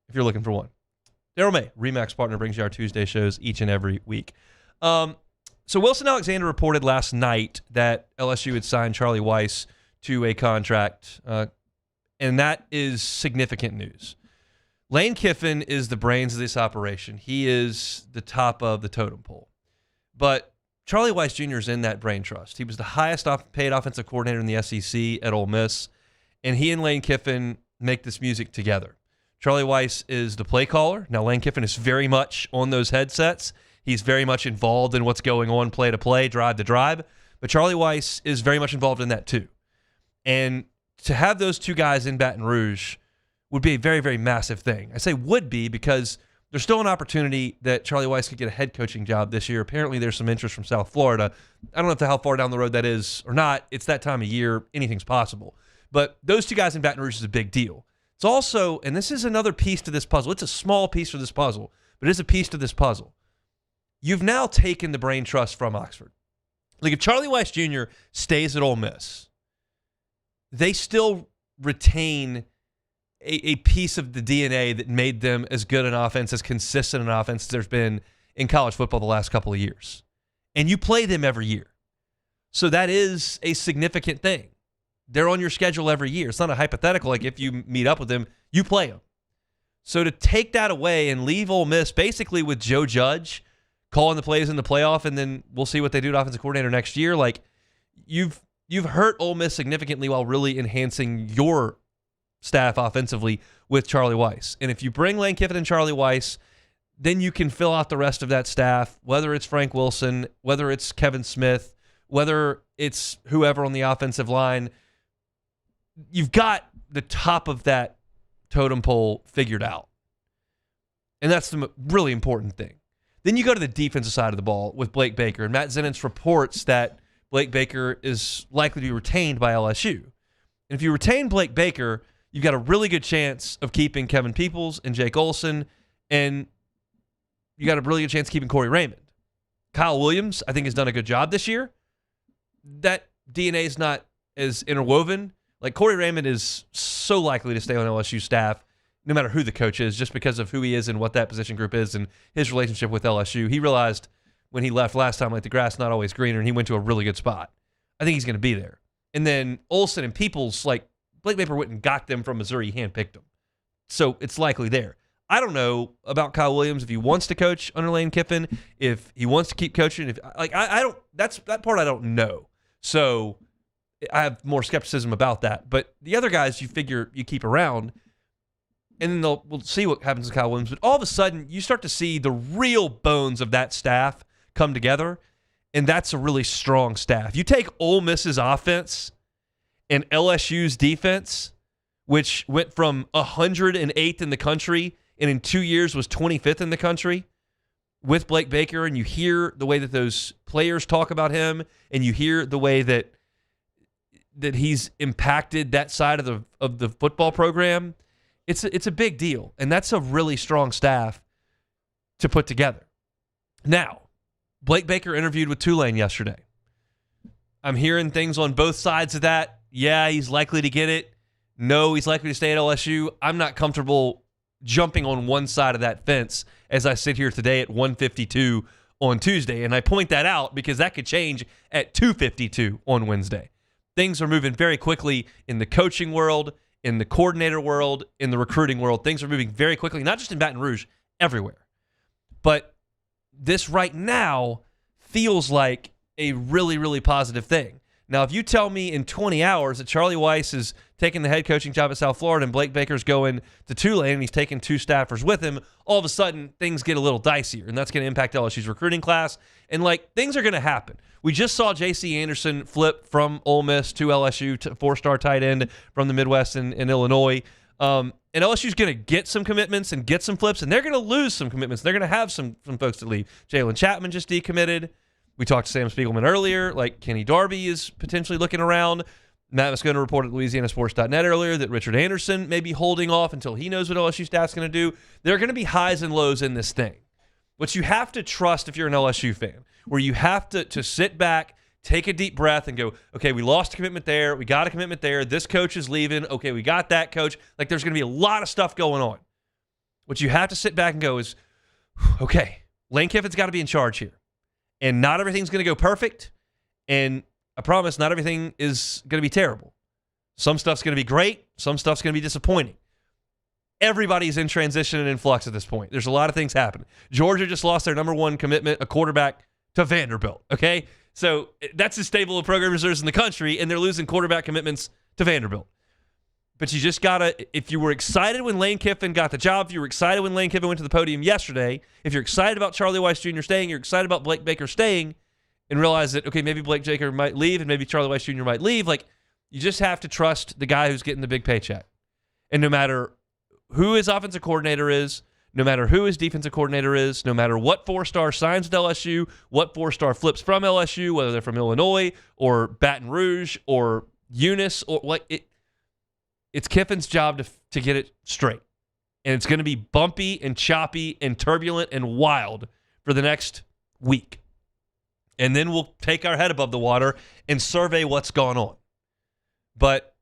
if you're looking for one. Daryl May, Remax Partner, brings you our Tuesday shows each and every week. So Wilson Alexander reported last night that LSU had signed Charlie Weiss to a contract, and that is significant news. Lane Kiffin is the brains of this operation. He is the top of the totem pole. But Charlie Weiss Jr. is in that brain trust. He was the highest paid offensive coordinator in the SEC at Ole Miss, and he and Lane Kiffin make this music together. Charlie Weiss is the play caller. Now, Lane Kiffin is very much on those headsets. He's very much involved in what's going on play to play, drive to drive. But Charlie Weiss is very much involved in that too. And to have those two guys in Baton Rouge would be a very, very massive thing. I say would be because there's still an opportunity that Charlie Weiss could get a head coaching job this year. Apparently there's some interest from South Florida. I don't know how far down the road that is or not. It's that time of year. Anything's possible. But those two guys in Baton Rouge is a big deal. It's also, and this is another piece to this puzzle. It's a small piece for this puzzle, but it is a piece to this puzzle. You've now taken the brain trust from Oxford. Like if Charlie Weiss Jr. stays at Ole Miss, they still retain a piece of the DNA that made them as good an offense, as consistent an offense as there's been in college football the last couple of years. And you play them every year. So that is a significant thing. They're on your schedule every year. It's not a hypothetical, like if you meet up with them, you play them. So to take that away and leave Ole Miss basically with Joe Judge calling the plays in the playoff, and then we'll see what they do to offensive coordinator next year, like you've hurt Ole Miss significantly while really enhancing your staff offensively with Charlie Weiss. And if you bring Lane Kiffin and Charlie Weiss, then you can fill out the rest of that staff, whether it's Frank Wilson, whether it's Kevin Smith, whether it's whoever on the offensive line. You've got the top of that totem pole figured out. And that's the really important thing. Then you go to the defensive side of the ball with Blake Baker. And Matt Zenitz reports that Blake Baker is likely to be retained by LSU. And if you retain Blake Baker, you've got a really good chance of keeping Kevin Peoples and Jake Olson, and you got a really good chance of keeping Corey Raymond. Kyle Williams, I think, has done a good job this year. That DNA is not as interwoven. Like, Corey Raymond is so likely to stay on LSU staff, no matter who the coach is, just because of who he is and what that position group is and his relationship with LSU. He realized when he left last time, like, the grass not always greener, and he went to a really good spot. I think he's going to be there. And then Olson and Peoples, like, Blake Baker went and got them from Missouri. He handpicked them. So it's likely there. I don't know about Kyle Williams, if he wants to coach under Lane Kiffin, if he wants to keep coaching. If I don't, that part I don't know. So I have more skepticism about that. But the other guys you figure you keep around, and then we'll see what happens to Kyle Williams. But all of a sudden, you start to see the real bones of that staff come together, and that's a really strong staff. You take Ole Miss's offense and LSU's defense, which went from 108th in the country and in 2 years was 25th in the country with Blake Baker, and you hear the way that those players talk about him, and you hear the way that he's impacted that side of the football program. It's a big deal, and that's a really strong staff to put together. Now, Blake Baker interviewed with Tulane yesterday. I'm hearing things on both sides of that. Yeah, he's likely to get it. No, he's likely to stay at LSU. I'm not comfortable jumping on one side of that fence as I sit here today at 1:52 on Tuesday. And I point that out because that could change at 2:52 on Wednesday. Things are moving very quickly in the coaching world, in the coordinator world, in the recruiting world. Things are moving very quickly, not just in Baton Rouge, everywhere. But this right now feels like a really, really positive thing. Now, if you tell me in 20 hours that Charlie Weiss is taking the head coaching job at South Florida and Blake Baker's going to Tulane and he's taking two staffers with him, all of a sudden things get a little dicier, and that's going to impact LSU's recruiting class. And, like, things are going to happen. We just saw J.C. Anderson flip from Ole Miss to LSU, to four-star tight end from the Midwest in Illinois. And LSU's going to get some commitments and get some flips, and they're going to lose some commitments. They're going to have some folks to leave. Jalen Chapman just decommitted. We talked to Sam Spiegelman earlier. Like, Kenny Darby is potentially looking around. Matt Moscona reported at LouisianaSports.net earlier that Richard Anderson may be holding off until he knows what LSU staff's going to do. There are going to be highs and lows in this thing. What you have to trust if you're an LSU fan, where you have to sit back, take a deep breath, and go, okay, we lost a commitment there. We got a commitment there. This coach is leaving. Okay, we got that coach. Like, there's going to be a lot of stuff going on. What you have to sit back and go is, okay, Lane Kiffin's got to be in charge here. And not everything's going to go perfect. And I promise not everything is going to be terrible. Some stuff's going to be great. Some stuff's going to be disappointing. Everybody's in transition and in flux at this point. There's a lot of things happening. Georgia just lost their number one commitment, a quarterback, to Vanderbilt. Okay? So that's as stable a program as there is in the country, and they're losing quarterback commitments to Vanderbilt. But you just got to, if you were excited when Lane Kiffin got the job, if you were excited when Lane Kiffin went to the podium yesterday, if you're excited about Charlie Weiss Jr. staying, you're excited about Blake Baker staying, and realize that, okay, maybe Blake Baker might leave and maybe Charlie Weiss Jr. might leave, like, you just have to trust the guy who's getting the big paycheck. And no matter who his offensive coordinator is, no matter who his defensive coordinator is, no matter what four-star signs with LSU, what four-star flips from LSU, whether they're from Illinois or Baton Rouge or Eunice, or like it, it's Kiffin's job to get it straight. And it's going to be bumpy and choppy and turbulent and wild for the next week. And then we'll take our head above the water and survey what's gone on. But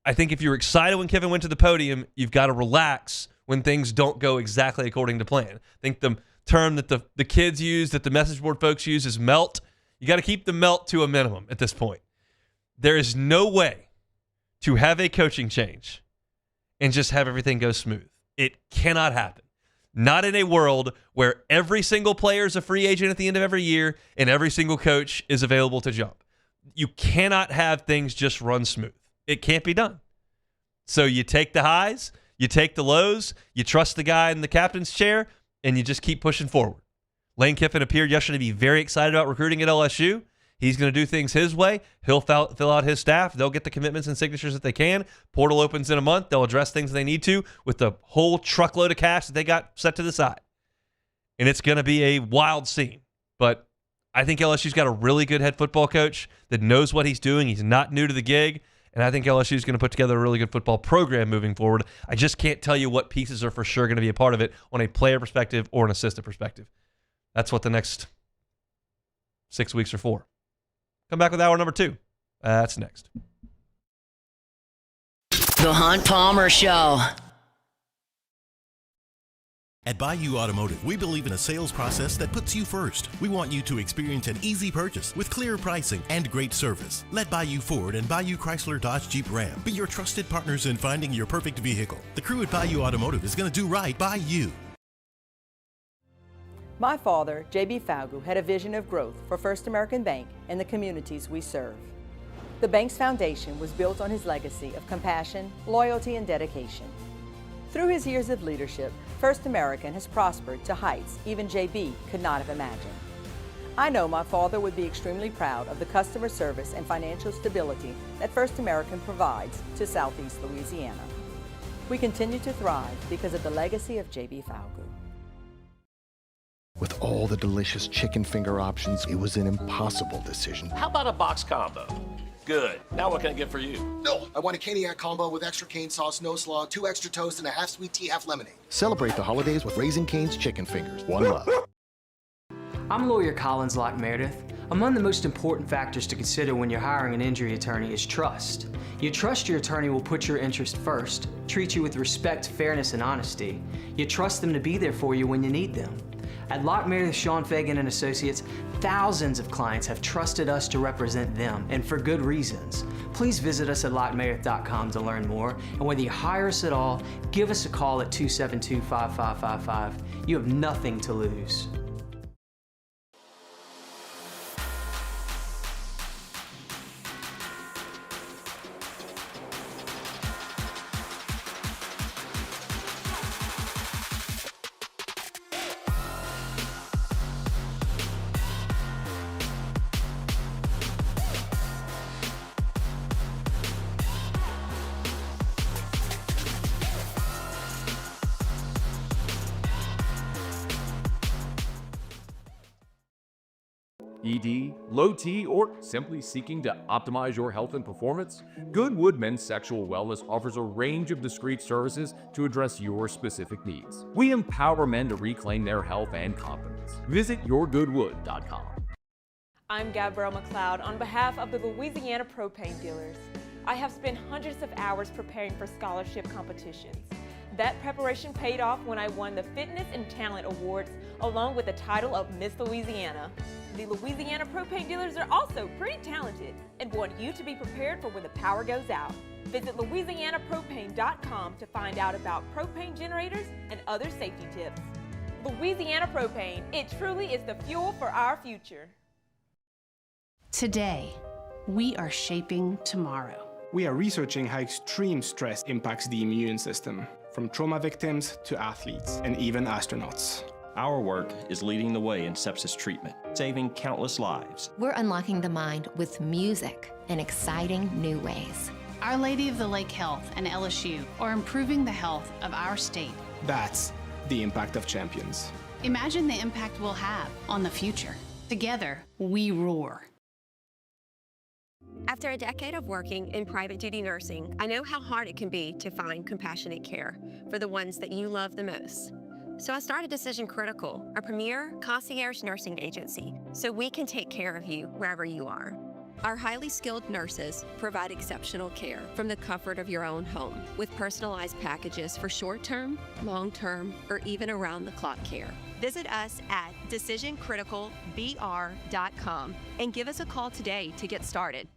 I think if you're excited when Kiffin went to the podium, you've got to relax when things don't go exactly according to plan. I think the term that the kids use, that the message board folks use, is melt. You got to keep the melt to a minimum at this point. There is no way to have a coaching change and just have everything go smooth. It cannot happen. Not in a world where every single player is a free agent at the end of every year and every single coach is available to jump. You cannot have things just run smooth. It can't be done. So you take the highs, you take the lows, you trust the guy in the captain's chair, and you just keep pushing forward. Lane Kiffin appeared yesterday to be very excited about recruiting at LSU. He's going to do things his way. He'll fill out his staff. They'll get the commitments and signatures that they can. Portal opens in a month. They'll address things they need to with the whole truckload of cash that they got set to the side. And it's going to be a wild scene. But I think LSU's got a really good head football coach that knows what he's doing. He's not new to the gig. And I think LSU's going to put together a really good football program moving forward. I just can't tell you what pieces are for sure going to be a part of it on a player perspective or an assistant perspective. That's what the next 6 weeks are for. Come back with hour number 2. That's next. The Hunt Palmer Show. At Bayou Automotive, we believe in a sales process that puts you first. We want you to experience an easy purchase with clear pricing and great service. Let Bayou Ford and Bayou Chrysler Dodge Jeep Ram be your trusted partners in finding your perfect vehicle. The crew at Bayou Automotive is going to do right by you. My father, J.B. Falgu, had a vision of growth for First American Bank and the communities we serve. The bank's foundation was built on his legacy of compassion, loyalty, and dedication. Through his years of leadership, First American has prospered to heights even J.B. could not have imagined. I know my father would be extremely proud of the customer service and financial stability that First American provides to Southeast Louisiana. We continue to thrive because of the legacy of J.B. Falgu. With all the delicious chicken finger options, it was an impossible decision. How about a box combo? Good. Now what can I get for you? No, I want a Caniac combo with extra cane sauce, no slaw, 2 extra toast, and a half sweet tea, half lemonade. Celebrate the holidays with Raising Cane's chicken fingers. One love. I'm lawyer Colin Meredith. Among the most important factors to consider when you're hiring an injury attorney is trust. You trust your attorney will put your interest first, treat you with respect, fairness, and honesty. You trust them to be there for you when you need them. At Locke Meredith, Sean Fagan and Associates, thousands of clients have trusted us to represent them, and for good reasons. Please visit us at LockeMeredith.com to learn more, and whether you hire us at all, give us a call at 272-5555. You have nothing to lose. ED, low T, or simply seeking to optimize your health and performance? Goodwood Men's Sexual Wellness offers a range of discreet services to address your specific needs. We empower men to reclaim their health and confidence. Visit yourgoodwood.com. I'm Gabrielle McLeod on behalf of the Louisiana Propane Dealers. I have spent hundreds of hours preparing for scholarship competitions. That preparation paid off when I won the Fitness and Talent Awards along with the title of Miss Louisiana. The Louisiana Propane Dealers are also pretty talented and want you to be prepared for when the power goes out. Visit LouisianaPropane.com to find out about propane generators and other safety tips. Louisiana Propane, it truly is the fuel for our future. Today, we are shaping tomorrow. We are researching how extreme stress impacts the immune system, from trauma victims to athletes and even astronauts. Our work is leading the way in sepsis treatment, saving countless lives. We're unlocking the mind with music in exciting new ways. Our Lady of the Lake Health and LSU are improving the health of our state. That's the impact of champions. Imagine the impact we'll have on the future. Together, we roar. After a decade of working in private duty nursing, I know how hard it can be to find compassionate care for the ones that you love the most. So I started Decision Critical, a premier concierge nursing agency, so we can take care of you wherever you are. Our highly skilled nurses provide exceptional care from the comfort of your own home with personalized packages for short-term, long-term, or even around-the-clock care. Visit us at decisioncriticalbr.com and give us a call today to get started.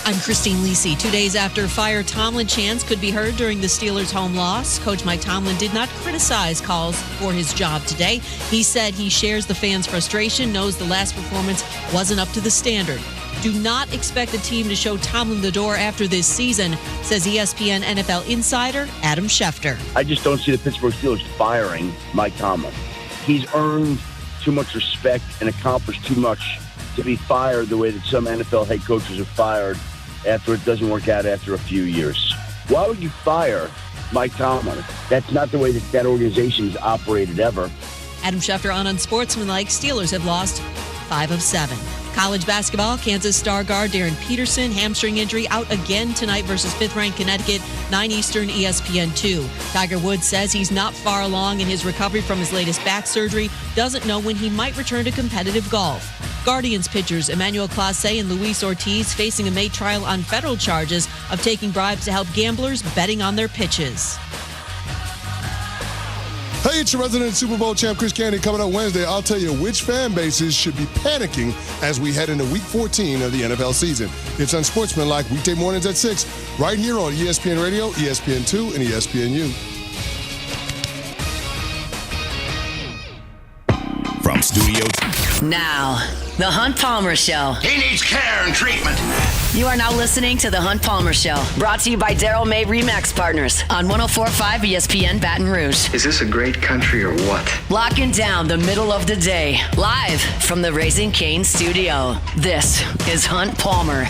I'm Christine Lisi. 2 days after fire Tomlin chants could be heard during the Steelers' home loss, Coach Mike Tomlin did not criticize calls for his job today. He said he shares the fans' frustration, knows the last performance wasn't up to the standard. Do not expect the team to show Tomlin the door after this season, says ESPN NFL insider Adam Schefter. I just don't see the Pittsburgh Steelers firing Mike Tomlin. He's earned too much respect and accomplished too much to be fired the way that some NFL head coaches are fired after it doesn't work out after a few years. Why would you fire Mike Tomlin? That's not the way that organization has operated ever. Adam Schefter on Unsportsmanlike. Steelers have lost 5 of 7. College basketball, Kansas star guard Darren Peterson, hamstring injury, out again tonight versus 5th-ranked Connecticut, 9 Eastern, ESPN2. Tiger Woods says he's not far along in his recovery from his latest back surgery, doesn't know when he might return to competitive golf. Guardians pitchers Emmanuel Clase and Luis Ortiz facing a May trial on federal charges of taking bribes to help gamblers betting on their pitches. Hey, it's your resident Super Bowl champ, Chris Candy. Coming up Wednesday, I'll tell you which fan bases should be panicking as we head into Week 14 of the NFL season. It's Unsportsmanlike, weekday mornings at 6, right here on ESPN Radio, ESPN2, and ESPNU. From Studio Now, The Hunt Palmer Show. He needs care and treatment. You are now listening to The Hunt Palmer Show, brought to you by Daryl May Remax Partners on 104.5 ESPN Baton Rouge. Is this a great country or what? Locking down the middle of the day, live from the Raising Cane studio. This is Hunt Palmer.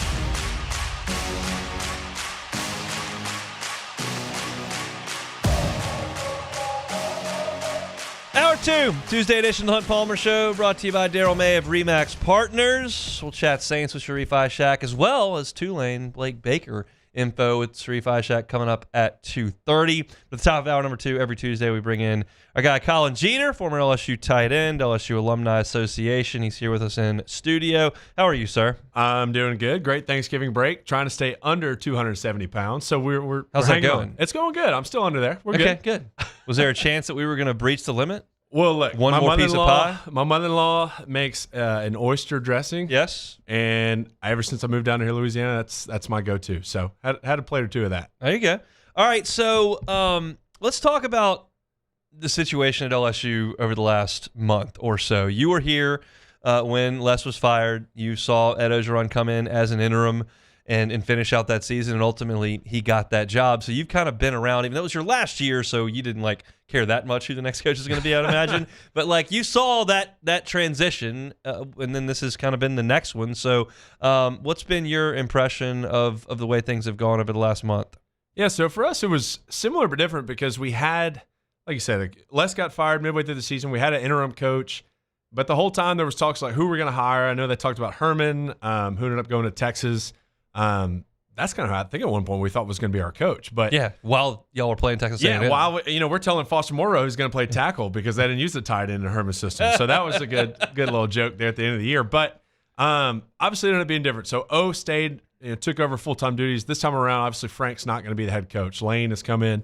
Hour 2, Tuesday edition of the Hunt Palmer Show, brought to you by Daryl May of Remax Partners. We'll chat Saints with Sheree Aishak, as well as Tulane Blake Baker info with Sheree Aishak coming up at 2:30. At the top of hour number 2, every Tuesday we bring in our guy Colin Jeter, former LSU tight end, LSU Alumni Association. He's here with us in studio. How are you, sir? I'm doing good. Great Thanksgiving break. Trying to stay under 270 pounds. So we're How's that going? On. It's going good. I'm still under there. We're okay, good. Was there a chance that we were going to breach the limit? Well, look, one more piece of pie. My mother-in-law makes an oyster dressing. Yes, and ever since I moved down to here, Louisiana, that's my go-to. So had a plate or two of that. There you go. All right, so let's talk about the situation at LSU over the last month or so. You were here when Les was fired. You saw Ed Ogeron come in as an interim and finish out that season, and ultimately he got that job. So you've kind of been around, even though it was your last year, so you didn't care that much who the next coach is going to be, I'd imagine. But you saw that transition, and then this has kind of been the next one. So what's been your impression of the way things have gone over the last month? Yeah, so for us it was similar but different because we had, like you said, Les got fired midway through the season. We had an interim coach, but the whole time there was talks like who we're going to hire. I know they talked about Herman, who ended up going to Texas. That's kind of how I think at one point we thought was going to be our coach. But yeah, while y'all were playing Texas A&M. Yeah, while we're telling Foster Moreau who's going to play tackle because they didn't use the tight end in the Herman system. So that was a good little joke there at the end of the year. But obviously it ended up being different. So O stayed, took over full-time duties. This time around, obviously Frank's not going to be the head coach. Lane has come in,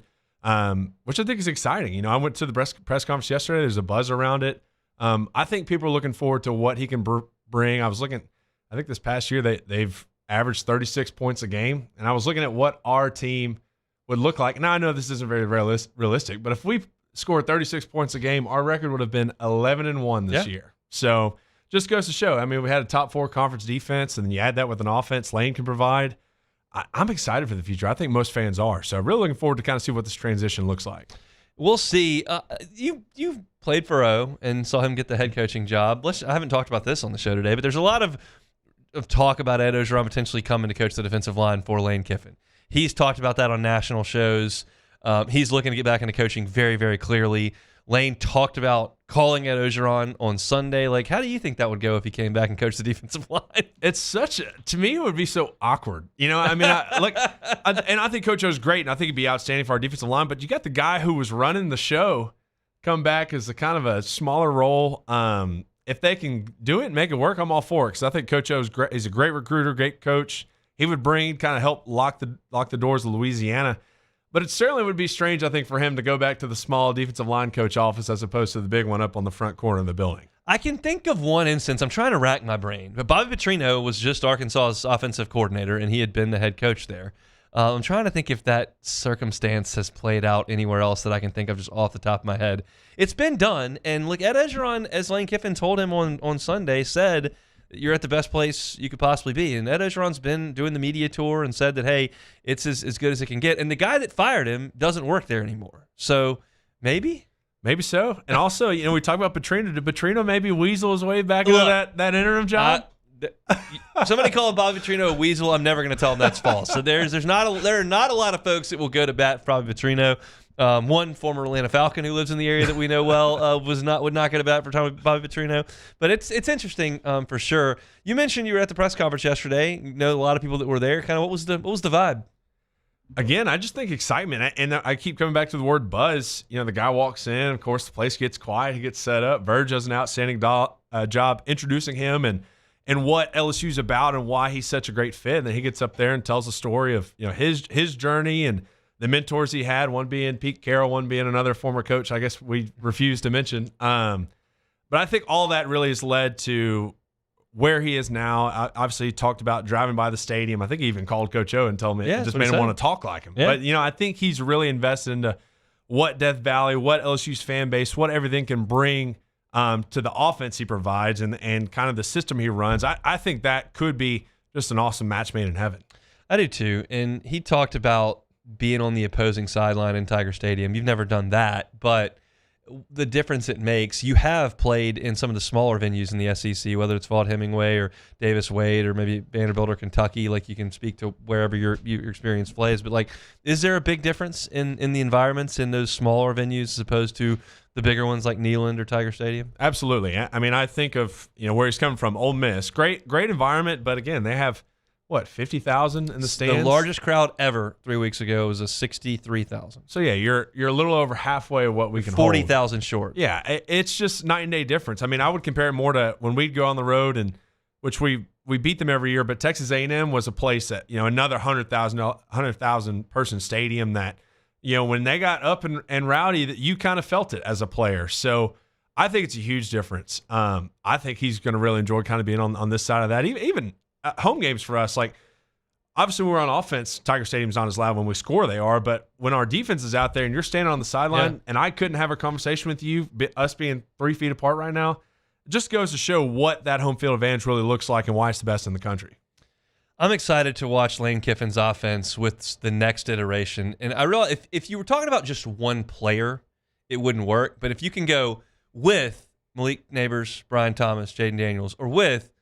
which I think is exciting. I went to the press conference yesterday. There's a buzz around it. I think people are looking forward to what he can bring. I was looking, I think this past year they've averaged 36 points a game. And I was looking at what our team would look like. Now, I know this isn't very realistic, but if we scored 36 points a game, our record would have been 11-1 this year. So just goes to show. I mean, we had a top 4 conference defense, and then you add that with an offense Lane can provide. I'm excited for the future. I think most fans are. So really looking forward to kind of see what this transition looks like. We'll see. You played for O and saw him get the head coaching job. I haven't talked about this on the show today, but there's a lot of talk about Ed Ogeron potentially coming to coach the defensive line for Lane Kiffin. He's talked about that on national shows. He's looking to get back into coaching very, very clearly. Lane talked about calling Ed Orgeron on Sunday. Like, how do you think that would go if he came back and coached the defensive line? It's to me, it would be so awkward. I mean, I think Coach O's great, and I think he'd be outstanding for our defensive line, but you got the guy who was running the show come back as a kind of a smaller role. If they can do it and make it work, I'm all for it, because I think Coach O is a great recruiter, great coach. He would help lock the doors of Louisiana. But it certainly would be strange, I think, for him to go back to the small defensive line coach office as opposed to the big one up on the front corner of the building. I can think of one instance. I'm trying to rack my brain. But Bobby Petrino was just Arkansas's offensive coordinator, and he had been the head coach there. I'm trying to think if that circumstance has played out anywhere else that I can think of just off the top of my head. It's been done, and look, Ed Orgeron, as Lane Kiffin told him on Sunday, said you're at the best place you could possibly be. And Ed Orgeron's been doing the media tour and said that, hey, it's as good as it can get. And the guy that fired him doesn't work there anymore. So maybe? Maybe so. And also, we talk about Petrino. Did Petrino maybe weasel his way back into that interim job? Somebody called Bobby Petrino a weasel. I'm never going to tell him that's false. So there are not a lot of folks that will go to bat for Bobby Petrino. One former Atlanta Falcon who lives in the area that we know well would not get a bat for Bobby Petrino. But it's interesting for sure. You mentioned you were at the press conference yesterday. You know a lot of people that were there. Kind of what was the vibe? Again, I just think excitement, and I keep coming back to the word buzz. The guy walks in, of course, the place gets quiet, he gets set up. Verge does an outstanding job introducing him and what LSU's about and why he's such a great fit. And then he gets up there and tells the story of his journey and the mentors he had, one being Pete Carroll, one being another former coach I guess we refuse to mention. But I think all that really has led to where he is now. Obviously, he talked about driving by the stadium. I think he even called Coach O and told me it just made him want to talk like him. Yeah. But, I think he's really invested into what Death Valley, what LSU's fan base, what everything can bring to the offense he provides and kind of the system he runs. I think that could be just an awesome match made in heaven. I do too. And he talked about being on the opposing sideline in Tiger Stadium. You've never done that, but the difference it makes, you have played in some of the smaller venues in the SEC, whether it's Vaught-Hemingway or Davis-Wade or maybe Vanderbilt or Kentucky. Like, you can speak to wherever your experience plays, but is there a big difference in the environments in those smaller venues as opposed to the bigger ones like Neyland or Tiger Stadium? Absolutely. I mean, I think of where he's coming from, Ole Miss. Great environment, but again, they have 50,000 in the stands? The largest crowd ever 3 weeks ago was a 63,000. So yeah, you're a little over halfway of what we can 40,000 short. Yeah, it's just night and day difference. I mean, I would compare it more to when we'd go on the road, and which we beat them every year, but Texas A&M was a place that, another 100,000 person stadium that, when they got up and rowdy, that you kind of felt it as a player. So I think it's a huge difference. I think he's going to really enjoy kind of being on this side of that. Even home games for us, obviously when we're on offense, Tiger Stadium's not as loud when we score, they are, but when our defense is out there and you're standing on the sideline and I couldn't have a conversation with you, us being 3 feet apart right now, it just goes to show what that home field advantage really looks like and why it's the best in the country. I'm excited to watch Lane Kiffin's offense with the next iteration. And I realize if you were talking about just one player, it wouldn't work. But if you can go with Malik Neighbors, Brian Thomas, Jaden Daniels, or with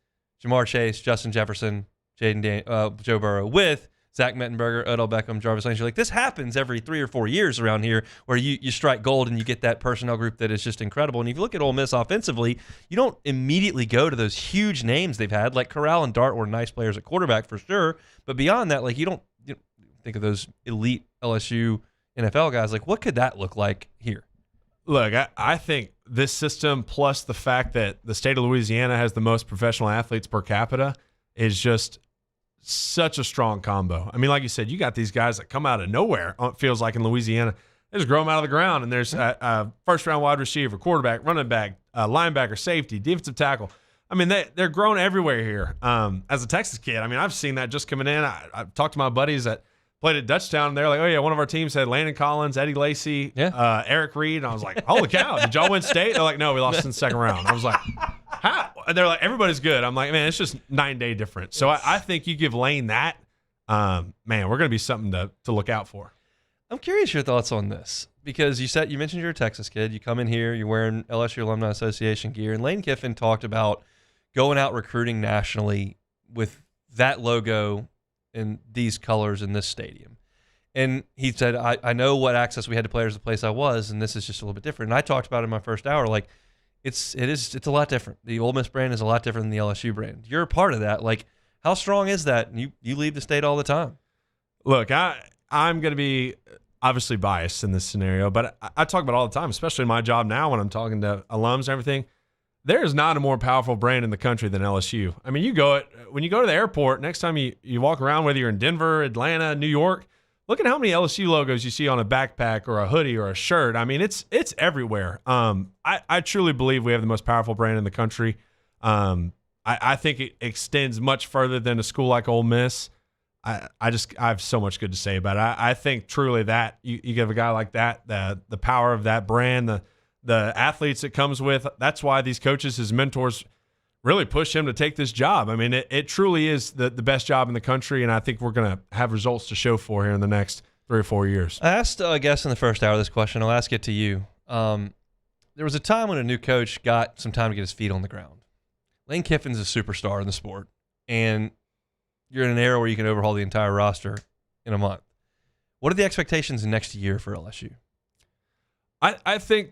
Jamar Chase, Justin Jefferson, Joe Burrow, with Zach Mettenberger, Odell Beckham, Jarvis Landry. This happens every 3 or 4 years around here where you strike gold and you get that personnel group that is just incredible. And if you look at Ole Miss offensively, you don't immediately go to those huge names they've had. Like Corral and Dart were nice players at quarterback for sure. But beyond that, you don't think of those elite LSU NFL guys. What could that look like here? Look, I think this system plus the fact that the state of Louisiana has the most professional athletes per capita is just such a strong combo. I mean, like you said, you got these guys that come out of nowhere, it feels like in Louisiana. They just grow them out of the ground, and there's a first-round wide receiver, quarterback, running back, linebacker, safety, defensive tackle. I mean, they're grown everywhere here. As a Texas kid, I mean, I've seen that just coming in. I've talked to my buddies that played at Dutchtown, and they're like, oh, yeah, one of our teams had Landon Collins, Eddie Lacy, Eric Reed. And I was like, holy cow, did y'all win state? They're like, no, we lost in the second round. I was like, how? And they're like, everybody's good. I'm like, man, it's just 9 day difference. So I think you give Lane that, man, we're going to be something to look out for. I'm curious your thoughts on this because you mentioned you're a Texas kid. You come in here, you're wearing LSU Alumni Association gear, and Lane Kiffin talked about going out recruiting nationally with that logo and these colors in this stadium. And he said, I know what access we had to players the place I was, and this is just a little bit different. And I talked about it in my first hour, like it's a lot different. The Ole Miss brand is a lot different than the LSU brand. You're a part of that. Like, how strong is that? And you leave the state all the time. Look, I'm going to be obviously biased in this scenario, but I talk about it all the time, especially in my job now when I'm talking to alums and everything. There is not a more powerful brand in the country than LSU. I mean, when you go to the airport, next time you walk around, whether you're in Denver, Atlanta, New York, look at how many LSU logos you see on a backpack or a hoodie or a shirt. I mean, it's everywhere. I truly believe we have the most powerful brand in the country. I think it extends much further than a school like Ole Miss. I have so much good to say about it. I think truly that you give a guy like that the power of that brand, the athletes it comes with. That's why these coaches, his mentors, really pushed him to take this job. I mean, it truly is the best job in the country, and I think we're going to have results to show for here in the next 3 or 4 years. I asked a guest in the first hour this question. I'll ask it to you. There was a time when a new coach got some time to get his feet on the ground. Lane Kiffin's a superstar in the sport, and you're in an era where you can overhaul the entire roster in a month. What are the expectations next year for LSU? I think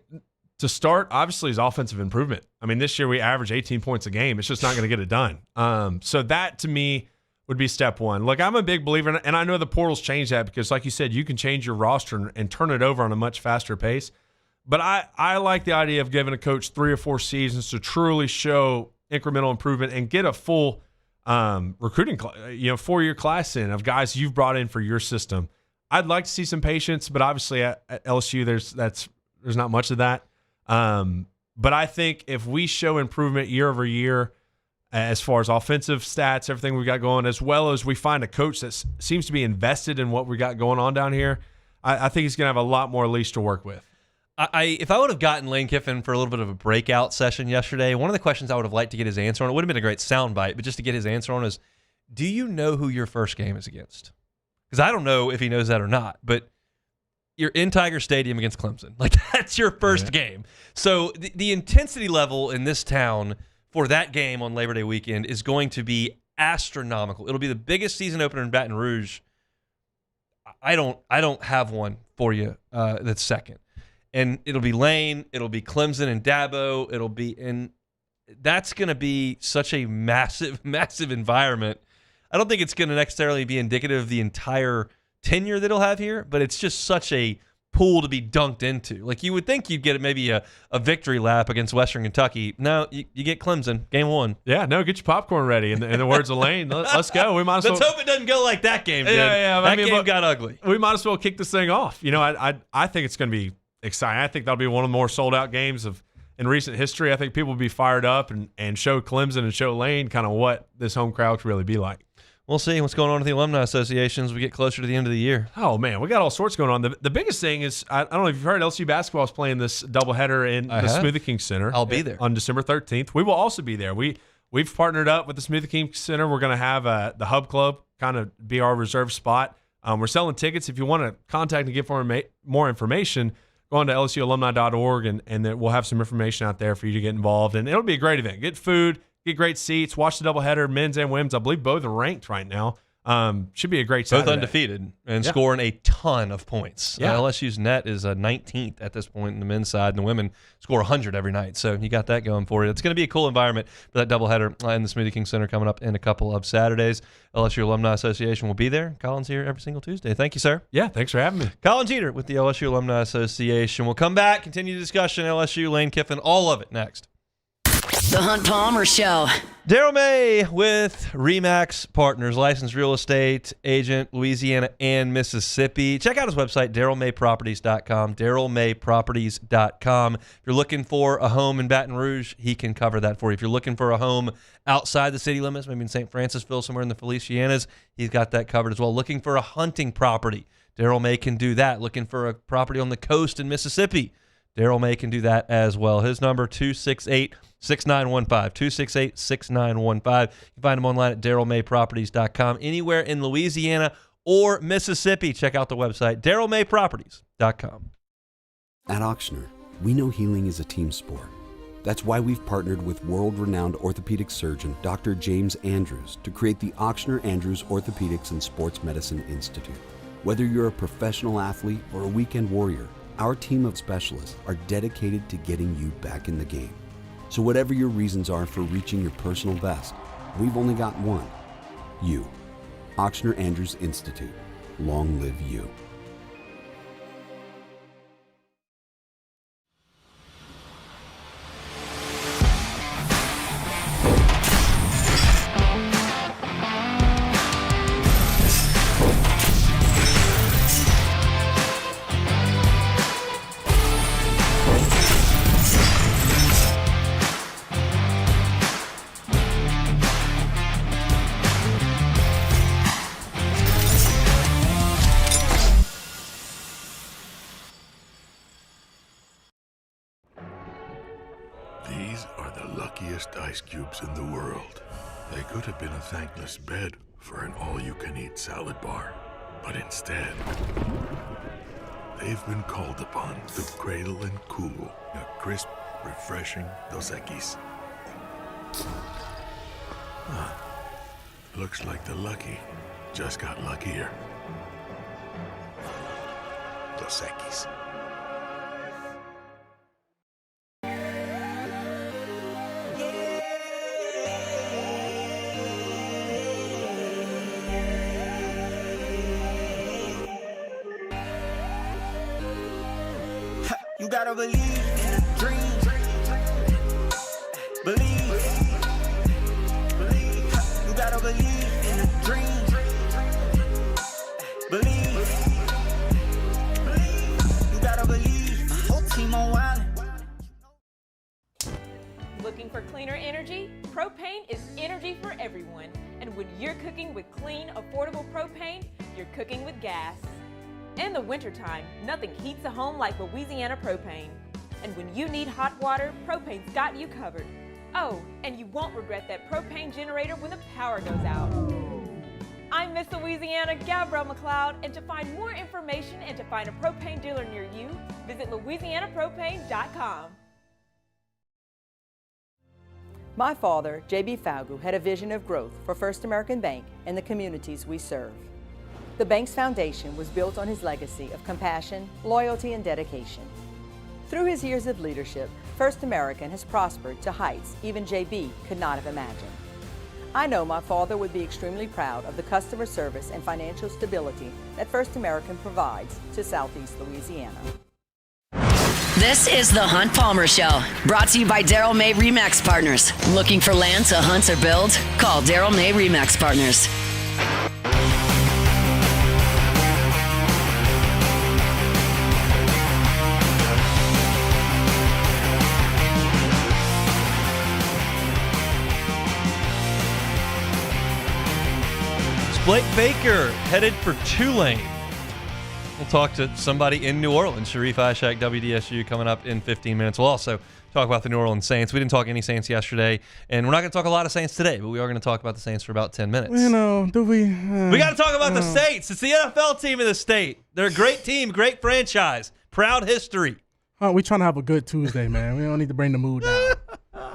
to start, obviously, is offensive improvement. I mean, this year we average 18 points a game. It's just not going to get it done. So that, to me, would be step one. Look, I'm a big believer, and I know the portal's changed that because, like you said, you can change your roster and turn it over on a much faster pace. But I like the idea of giving a coach 3 or 4 seasons to truly show incremental improvement and get a full recruiting, 4-year class in of guys you've brought in for your system. I'd like to see some patience, but obviously at LSU there's not much of that. But I think if we show improvement year over year as far as offensive stats, everything we got going, as well as we find a coach that seems to be invested in what we got going on down here, I think he's going to have a lot more leash to work with. If I would have gotten Lane Kiffin for a little bit of a breakout session yesterday, one of the questions I would have liked to get his answer on, it would have been a great soundbite, but just to get his answer on is, do you know who your first game is against? Because I don't know if he knows that or not, but you're in Tiger Stadium against Clemson. Like, that's your first game. So the intensity level in this town for that game on Labor Day weekend is going to be astronomical. It'll be the biggest season opener in Baton Rouge. I don't have one for you that's second. And it'll be Lane, it'll be Clemson and Dabo, and that's going to be such a massive, massive environment. I don't think it's going to necessarily be indicative of the entire tenure that he'll have here, but it's just such a pool to be dunked into. Like, you would think you'd get maybe a victory lap against Western Kentucky. No, you get Clemson, game 1. Yeah, no, get your popcorn ready. In the words of Lane, let's go. We might as well. Let's hope it doesn't go like that game did. Yeah. That game got ugly. We might as well kick this thing off. I think it's going to be exciting. I think that'll be one of the more sold-out games in recent history. I think people will be fired up and show Clemson and show Lane kind of what this home crowd could really be like. We'll see what's going on with the alumni associations as we get closer to the end of the year. Oh, man, we got all sorts going on. The biggest thing is, I don't know if you've heard, LSU basketball is playing this doubleheader in the Smoothie King Center. I'll be there. On December 13th. We will also be there. We've partnered up with the Smoothie King Center. We're going to have the Hub Club kind of be our reserve spot. We're selling tickets. If you want to contact and get more information, go on to lsualumni.org, and then we'll have some information out there for you to get involved. And it'll be a great event. Get food, get great seats, watch the doubleheader, men's and women's. I believe both are ranked right now. Should be a great Saturday. Both undefeated and scoring a ton of points. Yeah. LSU's net is 19th at this point in the men's side, and the women score 100 every night. So you got that going for you. It's going to be a cool environment for that doubleheader in the Smoothie King Center coming up in a couple of Saturdays. LSU Alumni Association will be there. Colin's here every single Tuesday. Thank you, sir. Yeah, thanks for having me. Colin Jeter with the LSU Alumni Association. We'll come back, continue the discussion, LSU, Lane Kiffin, all of it next. The Hunt Palmer Show. Daryl May with RE/MAX Partners, licensed real estate agent, Louisiana and Mississippi. Check out his website, darylmayproperties.com, darylmayproperties.com. If you're looking for a home in Baton Rouge, he can cover that for you. If you're looking for a home outside the city limits, maybe in St. Francisville, somewhere in the Felicianas, he's got that covered as well. Looking for a hunting property, Daryl May can do that. Looking for a property on the coast in Mississippi, Daryl May can do that as well. His number, 268-6915, 268-6915. You can find him online at darylmayproperties.com. Anywhere in Louisiana or Mississippi, check out the website, darylmayproperties.com. At Auctioner, we know healing is a team sport. That's why we've partnered with world-renowned orthopedic surgeon Dr. James Andrews to create the Auctioner Andrews Orthopedics and Sports Medicine Institute. Whether you're a professional athlete or a weekend warrior, our team of specialists are dedicated to getting you back in the game. So whatever your reasons are for reaching your personal best, we've only got one. You. Ochsner Andrews Institute. Long live you. These are the luckiest ice cubes in the world. They could have been a thankless bed for an all-you-can-eat salad bar. But instead, they've been called upon to cradle and cool a crisp, refreshing Dos Equis. Looks like the lucky just got luckier. Dos Equis. You gotta believe in a dream. Believe. You gotta believe in a dream. Believe. You gotta believe. My whole team on wild. Looking for cleaner energy? Propane is energy for everyone. And when you're cooking with clean, affordable propane, you're cooking with gas. In the wintertime, nothing heats a home like Louisiana propane. And when you need hot water, propane's got you covered. Oh, and you won't regret that propane generator when the power goes out. I'm Miss Louisiana, Gabrielle McLeod, and to find more information and to find a propane dealer near you, visit louisianapropane.com. My father, J.B. Falgu, had a vision of growth for First American Bank and the communities we serve. The bank's foundation was built on his legacy of compassion, loyalty, and dedication. Through his years of leadership, First American has prospered to heights even JB could not have imagined. I know my father would be extremely proud of the customer service and financial stability that First American provides to Southeast Louisiana. This is the Hunt Palmer Show, brought to you by Darrell May Remax Partners. Looking for land to hunt or build? Call Darrell May Remax Partners. Blake Baker headed for Tulane. We'll talk to somebody in New Orleans. Sheree Aishak, WDSU, coming up in 15 minutes. We'll also talk about the New Orleans Saints. We didn't talk any Saints yesterday, and we're not going to talk a lot of Saints today, but we are going to talk about the Saints for about 10 minutes. You know, do we? We got to talk about the Saints. It's the NFL team in the state. They're a great team, great franchise, proud history. Oh, we're trying to have a good Tuesday, man. We don't need to bring the mood down.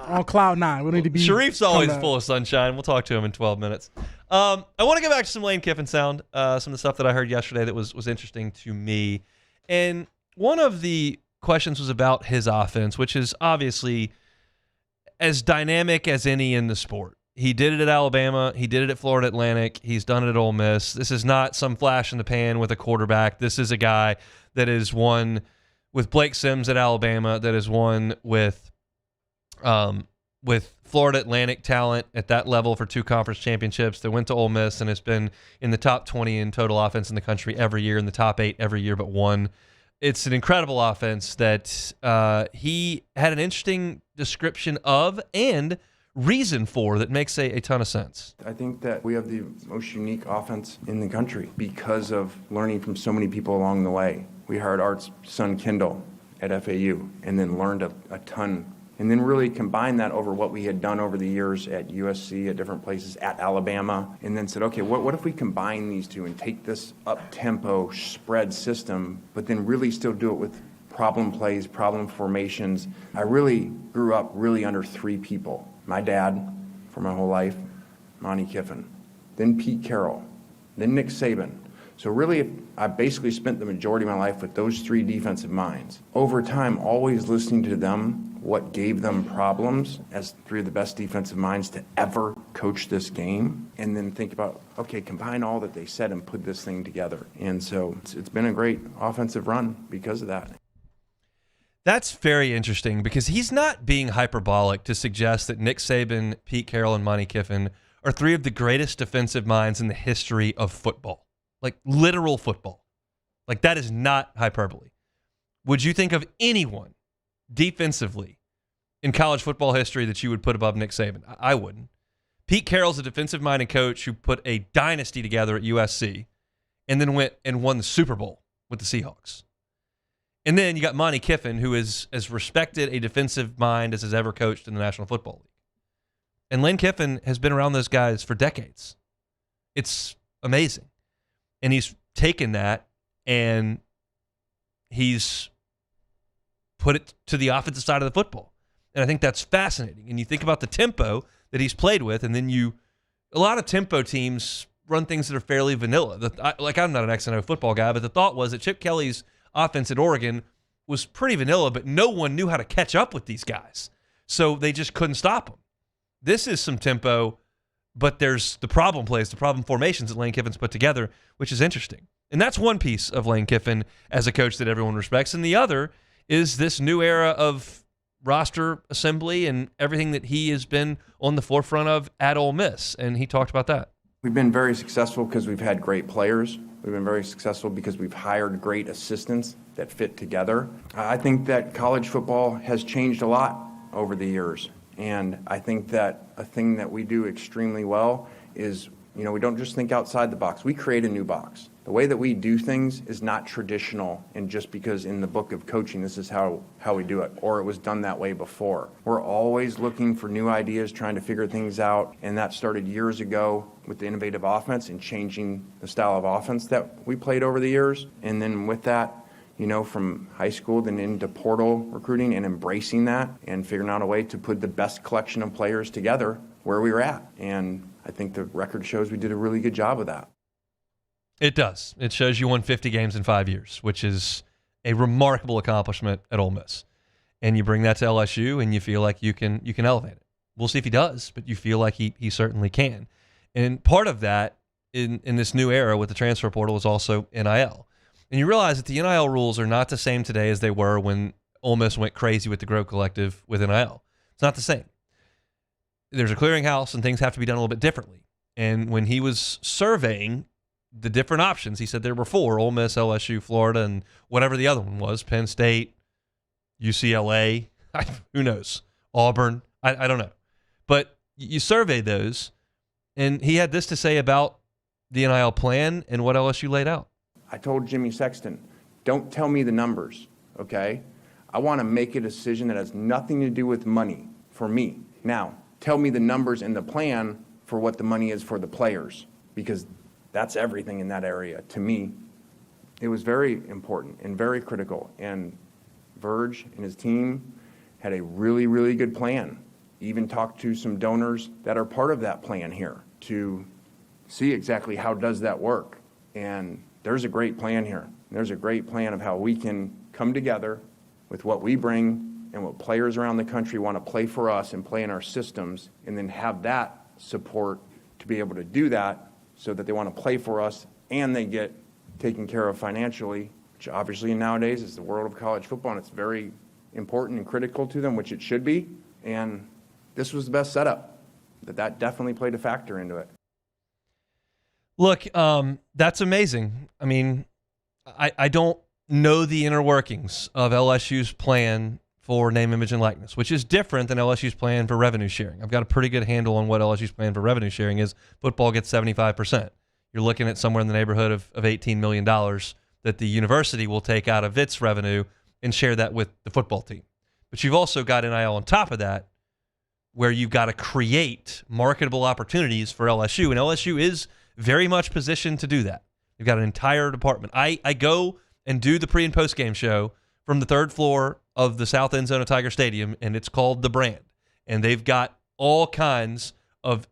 On cloud nine. We don't need to be. Sharif's always full of sunshine. We'll talk to him in 12 minutes. I want to get back to some Lane Kiffin sound, some of the stuff that I heard yesterday that was interesting to me. And one of the questions was about his offense, which is obviously as dynamic as any in the sport. He did it at Alabama. He did it at Florida Atlantic. He's done it at Ole Miss. This is not some flash in the pan with a quarterback. This is a guy that is won with Blake Sims at Alabama, that is won with Florida Atlantic talent at that level for 2 conference championships, that went to Ole Miss and has been in the top 20 in total offense in the country every year, in the top 8 every year but one. It's an incredible offense that he had an interesting description of and reason for that makes a ton of sense. I think that we have the most unique offense in the country because of learning from so many people along the way. We hired Art's son Kendall at FAU and then learned a ton, and then really combined that over what we had done over the years at USC, at different places, at Alabama, and then said, okay, what if we combine these two and take this up-tempo spread system, but then really still do it with problem plays, problem formations. I really grew up really under 3 people. My dad, for my whole life, Lane Kiffin, then Pete Carroll, then Nick Saban. So really, I basically spent the majority of my life with those three defensive minds. Over time, always listening to them, what gave them problems as three of the best defensive minds to ever coach this game, and then think about, okay, combine all that they said and put this thing together. And so it's been a great offensive run because of that. That's very interesting because he's not being hyperbolic to suggest that Nick Saban, Pete Carroll, and Monte Kiffin are three of the greatest defensive minds in the history of football. Like literal football. Like that is not hyperbole. Would you think of anyone defensively in college football history that you would put above Nick Saban? I wouldn't. Pete Carroll's a defensive-minded coach who put a dynasty together at USC and then went and won the Super Bowl with the Seahawks. And then you got Monte Kiffin, who is as respected a defensive mind as has ever coached in the National Football League. And Lane Kiffin has been around those guys for decades. It's amazing. And he's taken that and he's put it to the offensive side of the football. And I think that's fascinating. And you think about the tempo that he's played with, and then a lot of tempo teams run things that are fairly vanilla. I'm not an X and O football guy, but the thought was that Chip Kelly's offense at Oregon was pretty vanilla, but no one knew how to catch up with these guys. So they just couldn't stop them. This is some tempo, but there's the problem plays, the problem formations that Lane Kiffin's put together, which is interesting. And that's one piece of Lane Kiffin as a coach that everyone respects. And the other is this new era of roster assembly and everything that he has been on the forefront of at Ole Miss. And he talked about that. We've been very successful because we've had great players. We've been very successful because we've hired great assistants that fit together. I think that college football has changed a lot over the years. And I think that a thing that we do extremely well is, we don't just think outside the box. We create a new box. The way that we do things is not traditional, and just because in the book of coaching this is how we do it, or it was done that way before. We're always looking for new ideas, trying to figure things out, and that started years ago with the innovative offense and changing the style of offense that we played over the years. And then with that, from high school then into portal recruiting and embracing that and figuring out a way to put the best collection of players together where we were at. And I think the record shows we did a really good job of that. It does. It shows you won 50 games in 5 years, which is a remarkable accomplishment at Ole Miss. And you bring that to LSU and you feel like you can elevate it. We'll see if he does, but you feel like he certainly can. And part of that in this new era with the transfer portal is also NIL. And you realize that the NIL rules are not the same today as they were when Ole Miss went crazy with the Grow Collective with NIL. It's not the same. There's a clearinghouse and things have to be done a little bit differently. And when he was surveying the different options, he said there were 4, Ole Miss, LSU, Florida, and whatever the other one was, Penn State, UCLA, who knows, Auburn, I don't know. But you surveyed those, and he had this to say about the NIL plan and what LSU laid out. I told Jimmy Sexton, don't tell me the numbers, okay? I want to make a decision that has nothing to do with money for me. Now, tell me the numbers and the plan for what the money is for the players, because that's everything in that area. To me, it was very important and very critical. And Verge and his team had a really, really good plan. Even talked to some donors that are part of that plan here to see exactly how does that work. And there's a great plan here. There's a great plan of how we can come together with what we bring and what players around the country want to play for us and play in our systems, and then have that support to be able to do that so that they want to play for us and they get taken care of financially, which obviously nowadays is the world of college football, and it's very important and critical to them, which it should be. And this was the best setup. That definitely played a factor into it. Look, that's amazing. I mean, I don't know the inner workings of LSU's plan for name, image, and likeness, which is different than LSU's plan for revenue sharing. I've got a pretty good handle on what LSU's plan for revenue sharing is. Football gets 75%. You're looking at somewhere in the neighborhood of $18 million that the university will take out of its revenue and share that with the football team. But you've also got NIL on top of that, where you've got to create marketable opportunities for LSU, and LSU is very much positioned to do that. You've got an entire department. I go and do the pre- and post-game show from the 3rd floor of the south end zone of Tiger Stadium, and it's called The Brand. And they've got all kinds of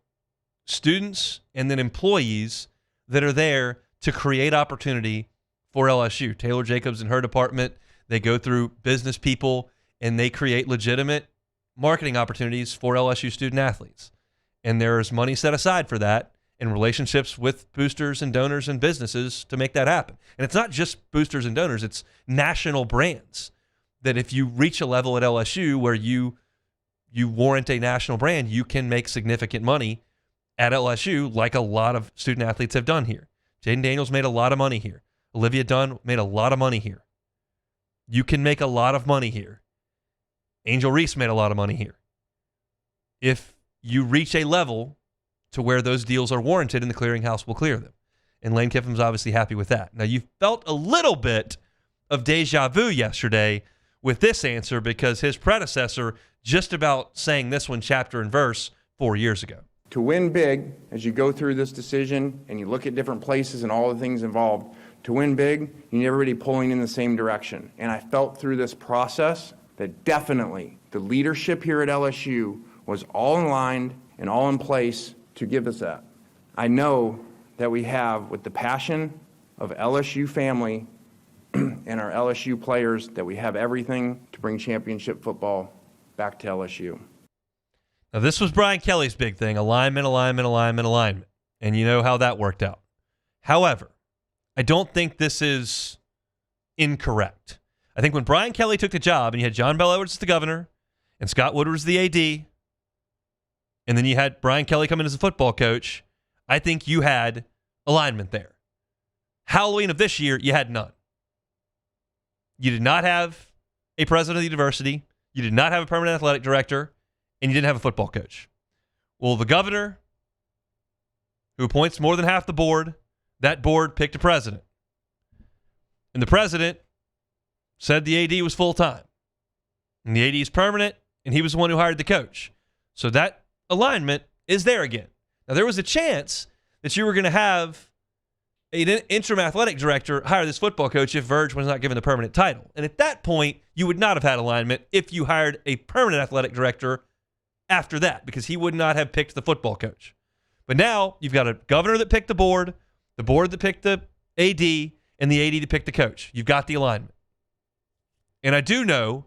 students and then employees that are there to create opportunity for LSU. Taylor Jacobs and her department, they go through business people and they create legitimate marketing opportunities for LSU student athletes. And there's money set aside for that and relationships with boosters and donors and businesses to make that happen. And it's not just boosters and donors, it's national brands that if you reach a level at LSU where you warrant a national brand, you can make significant money at LSU like a lot of student athletes have done here. Jaden Daniels made a lot of money here. Olivia Dunn made a lot of money here. You can make a lot of money here. Angel Reese made a lot of money here. If you reach a level to where those deals are warranted and the clearinghouse will clear them. And Lane Kiffin's obviously happy with that. Now, you felt a little bit of deja vu yesterday with this answer because his predecessor just about sang this one chapter and verse 4 years ago. To win big, as you go through this decision and you look at different places and all the things involved, to win big, you need everybody pulling in the same direction. And I felt through this process that definitely the leadership here at LSU was all in line and all in place to give us that. I know that we have, with the passion of LSU family and our LSU players, that we have everything to bring championship football back to LSU. Now, this was Brian Kelly's big thing, alignment. And you know how that worked out. However, I don't think this is incorrect. I think when Brian Kelly took the job and you had John Bell Edwards as the governor and Scott Woodward as the AD, and then you had Brian Kelly come in as a football coach, I think you had alignment there. Halloween of this year, you had none. You did not have a president of the university. You did not have a permanent athletic director. And you didn't have a football coach. Well, the governor, who appoints more than half the board, that board picked a president. And the president said the AD was full-time. And the AD is permanent, and he was the one who hired the coach. So that alignment is there again. Now, there was a chance that you were going to have an interim athletic director hire this football coach if Verge was not given the permanent title. And at that point, you would not have had alignment if you hired a permanent athletic director after that, because he would not have picked the football coach. But now you've got a governor that picked the board that picked the AD, and the AD that picked the coach. You've got the alignment. And I do know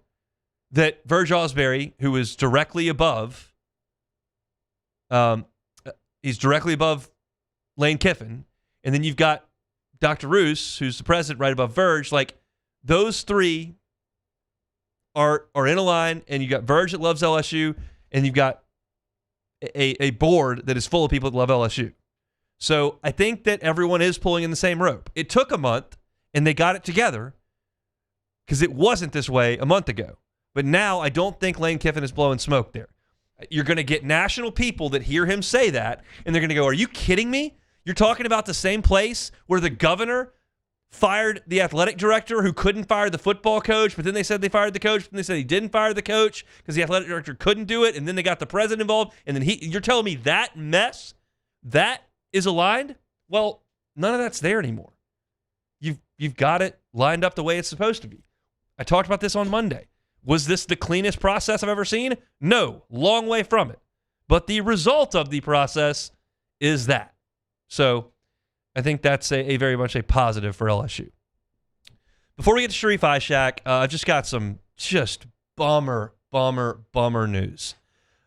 that Verge Osbury, who is directly above, he's directly above Lane Kiffin, and then you've got Dr. Roos, who's the president right above Verge. Like, those three are in a line, and you got Verge that loves LSU, and you've got a board that is full of people that love LSU. So I think that everyone is pulling in the same rope. It took a month, and they got it together because it wasn't this way a month ago. But now I don't think Lane Kiffin is blowing smoke there. You're going to get national people that hear him say that, and they're going to go, are you kidding me? You're talking about the same place where the governor fired the athletic director who couldn't fire the football coach, but then they said they fired the coach, but then they said he didn't fire the coach because the athletic director couldn't do it, and then they got the president involved, and then you're telling me that mess, that is aligned? Well, none of that's there anymore. You've got it lined up the way it's supposed to be. I talked about this on Monday. Was this the cleanest process I've ever seen? No, long way from it. But the result of the process is that. So I think that's a very much a positive for LSU. Before we get to Sheree Aishak, I've just got some just bummer news.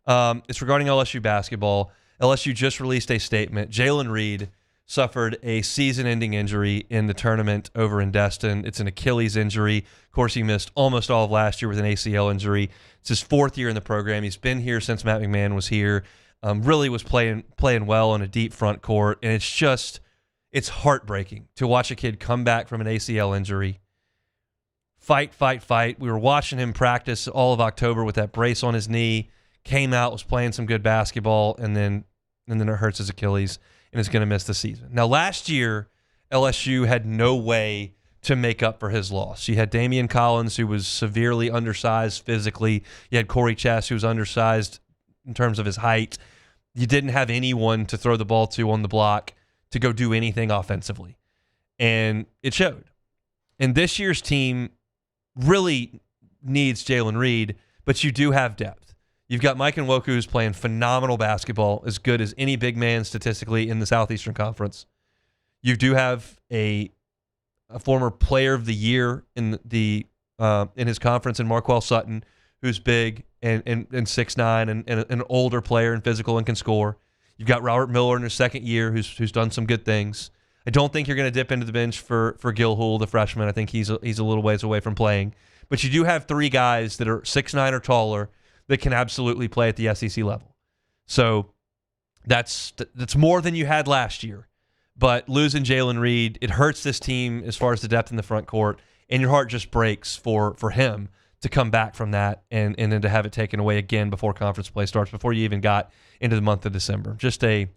It's regarding LSU basketball. LSU just released a statement. Jalen Reed suffered a season-ending injury in the tournament over in Destin. It's an Achilles injury. Of course, he missed almost all of last year with an ACL injury. It's his fourth year in the program. He's been here since Matt McMahon was here. Really was playing well on a deep front court, and it's heartbreaking to watch a kid come back from an ACL injury, fight. We were watching him practice all of October with that brace on his knee, came out, was playing some good basketball, and then it hurts his Achilles, and is going to miss the season. Now, last year, LSU had no way to make up for his loss. You had Damian Collins, who was severely undersized physically. You had Corey Chess, who was undersized in terms of his height. You didn't have anyone to throw the ball to on the block to go do anything offensively. And it showed. And this year's team really needs Jalen Reed, but you do have depth. You've got Mike Nwoku, who's playing phenomenal basketball, as good as any big man statistically in the Southeastern Conference. You do have a former player of the year in his conference in Marquell Sutton, who's big and 6'9" and an older player and physical and can score. You've got Robert Miller in his second year, who's done some good things. I don't think you're going to dip into the bench for Gilhool, the freshman. I think he's a little ways away from playing. But you do have 3 guys that are 6'9" or taller that can absolutely play at the SEC level. So that's more than you had last year. But losing Jalen Reed, it hurts this team as far as the depth in the front court, and your heart just breaks for him to come back from that and then to have it taken away again before conference play starts, before you even got into the month of December. Just a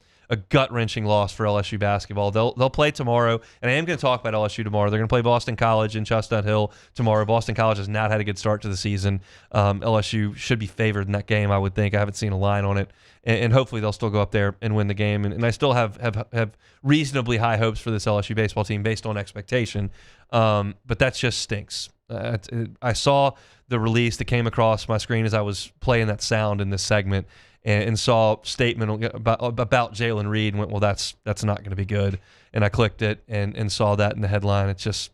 gut-wrenching loss for LSU basketball. They'll play tomorrow, and I am going to talk about LSU tomorrow. They're going to play Boston College in Chestnut Hill tomorrow. Boston College has not had a good start to the season. LSU should be favored in that game, I would think. I haven't seen a line on it, and hopefully they'll still go up there and win the game. And I still have reasonably high hopes for this LSU baseball team based on expectation, but that just stinks. I saw the release that came across my screen as I was playing that sound in this segment, and saw a statement about Jalen Reed and went, well, that's not going to be good. And I clicked it and saw that in the headline. It just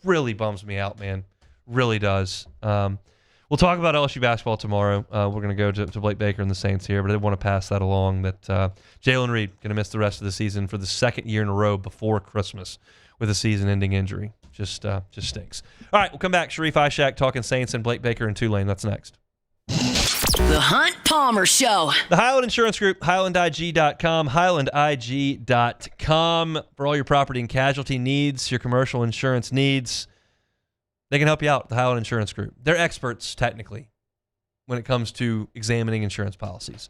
really bums me out, man. Really does. We'll talk about LSU basketball tomorrow. We're going to go to Blake Baker and the Saints here, but I did want to pass that along that Jalen Reed going to miss the rest of the season for the second year in a row before Christmas with a season-ending injury. Just stinks. All right, we'll come back. Sheree Aishak talking Saints and Blake Baker and Tulane. That's next. The Hunt Palmer Show. The Highland Insurance Group, HighlandIG.com, HighlandIG.com for all your property and casualty needs, your commercial insurance needs. They can help you out, the Highland Insurance Group. They're experts, technically, when it comes to examining insurance policies.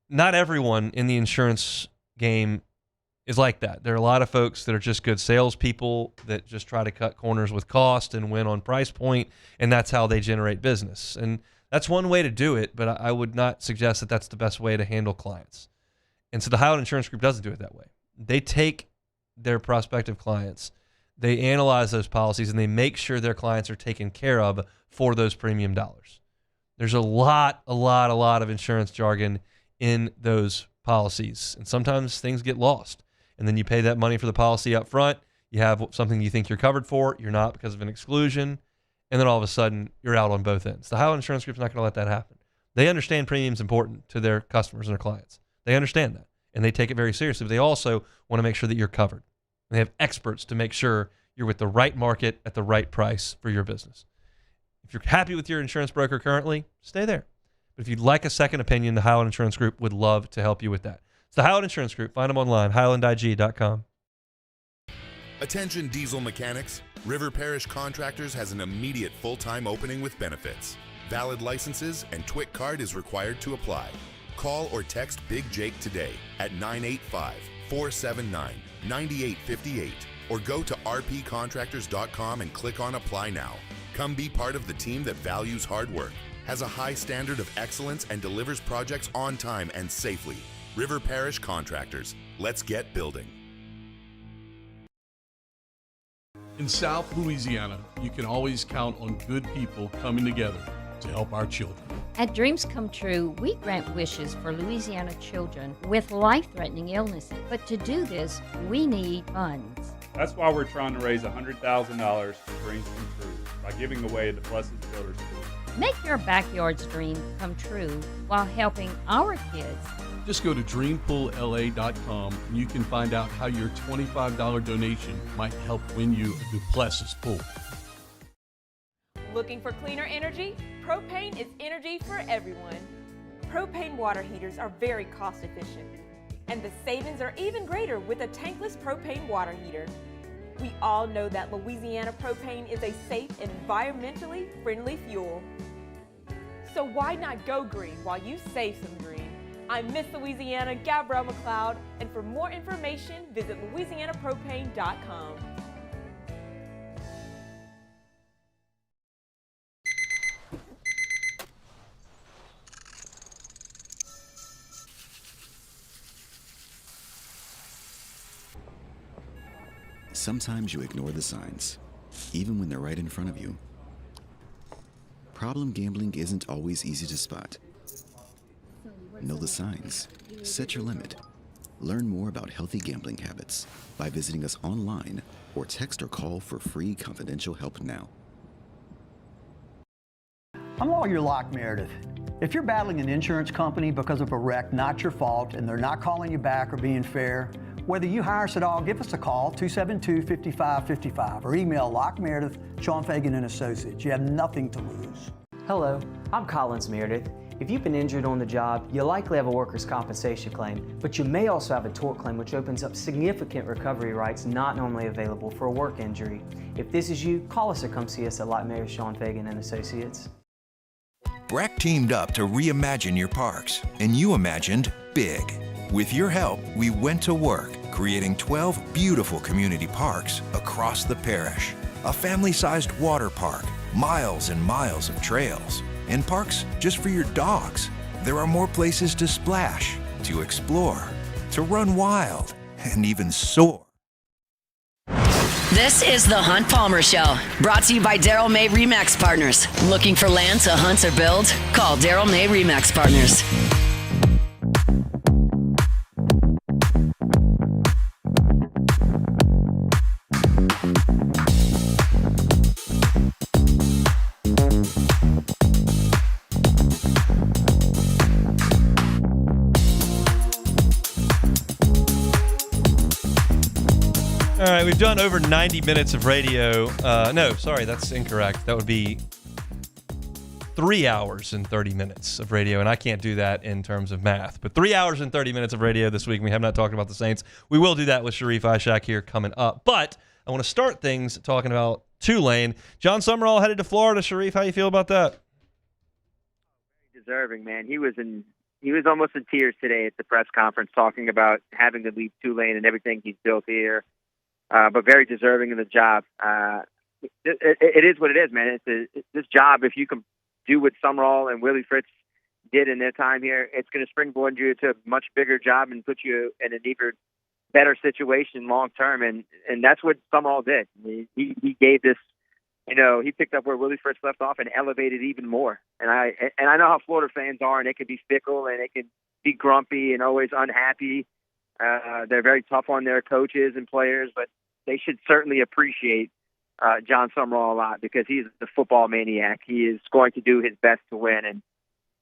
Not everyone in the insurance game is like that. There are a lot of folks that are just good salespeople that just try to cut corners with cost and win on price point, and that's how they generate business. And that's one way to do it, but I would not suggest that that's the best way to handle clients. And so the Highland Insurance Group doesn't do it that way. They take their prospective clients, they analyze those policies, and they make sure their clients are taken care of for those premium dollars. There's a lot of insurance jargon in those policies, and sometimes things get lost. And then you pay that money for the policy up front. You have something you think you're covered for. You're not because of an exclusion. And then all of a sudden, you're out on both ends. The Highland Insurance Group's not going to let that happen. They understand premium's important to their customers and their clients. They understand that, and they take it very seriously. But they also want to make sure that you're covered. And they have experts to make sure you're with the right market at the right price for your business. If you're happy with your insurance broker currently, stay there. But if you'd like a second opinion, the Highland Insurance Group would love to help you with that. It's the Highland Insurance Group. Find them online, HighlandIG.com. Attention diesel mechanics. River Parish Contractors has an immediate full-time opening with benefits. Valid licenses and TWIC card is required to apply. Call or text Big Jake today at 985-479-9858 or go to rpcontractors.com and click on Apply Now. Come be part of the team that values hard work, has a high standard of excellence, and delivers projects on time and safely. River Parish Contractors. Let's get building. In South Louisiana, you can always count on good people coming together to help our children. At Dreams Come True, we grant wishes for Louisiana children with life-threatening illnesses. But to do this, we need funds. That's why we're trying to raise $100,000 for Dreams Come True by giving away the Blessed Builders School. Make your backyard's dream come true while helping our kids. Just go to dreampoolla.com and you can find out how your $25 donation might help win you a Duplessis pool. Looking for cleaner energy? Propane is energy for everyone. Propane water heaters are very cost efficient, and the savings are even greater with a tankless propane water heater. We all know that Louisiana propane is a safe and environmentally friendly fuel. So why not go green while you save some green? I'm Miss Louisiana, Gabrielle McLeod, and for more information, visit louisianapropane.com. Sometimes you ignore the signs, even when they're right in front of you. Problem gambling isn't always easy to spot. Know the signs. Set your limit. Learn more about healthy gambling habits by visiting us online or text or call for free confidential help now. I'm Lawyer Locke Meredith. If you're battling an insurance company because of a wreck not your fault and they're not calling you back or being fair, whether you hire us at all, give us a call, 272-5555, or email Locke Meredith, Sean Fagan and Associates. You have nothing to lose. Hello, I'm Collins Meredith. If you've been injured on the job, you likely have a workers' compensation claim, but you may also have a tort claim which opens up significant recovery rights not normally available for a work injury. If this is you, call us or come see us at Locke Meredith, Sean Fagan and Associates. BRAC teamed up to reimagine your parks, and you imagined big. With your help, we went to work, creating 12 beautiful community parks across the parish. A family-sized water park, miles and miles of trails, and parks just for your dogs. There are more places to splash, to explore, to run wild, and even soar. This is the Hunt Palmer Show, brought to you by Daryl May Remax Partners. Looking for land to hunt or build? Call Daryl May Remax Partners. All right, we've done over 90 minutes of radio. No, sorry, that's incorrect. That would be 3 hours and 30 minutes of radio, and I can't do that in terms of math. But 3 hours and 30 minutes of radio this week. We have not talked about the Saints. We will do that with Sheree Aishak here coming up. But I want to start things talking about Tulane. John Summerall headed to Florida. Sheree, how you feel about that? Deserving, man. He was almost in tears today at the press conference talking about having to leave Tulane and everything he's built here. But very deserving of the job. It is what it is, man. This job, if you can do what Summerall and Willie Fritz did in their time here, it's going to springboard you to a much bigger job and put you in an even better situation long term. And that's what Summerall did. He gave this, he picked up where Willie Fritz left off and elevated even more. And I know how Florida fans are, and they can be fickle and they can be grumpy and always unhappy. They're very tough on their coaches and players, but they should certainly appreciate John Summerall a lot because he's the football maniac. He is going to do his best to win, and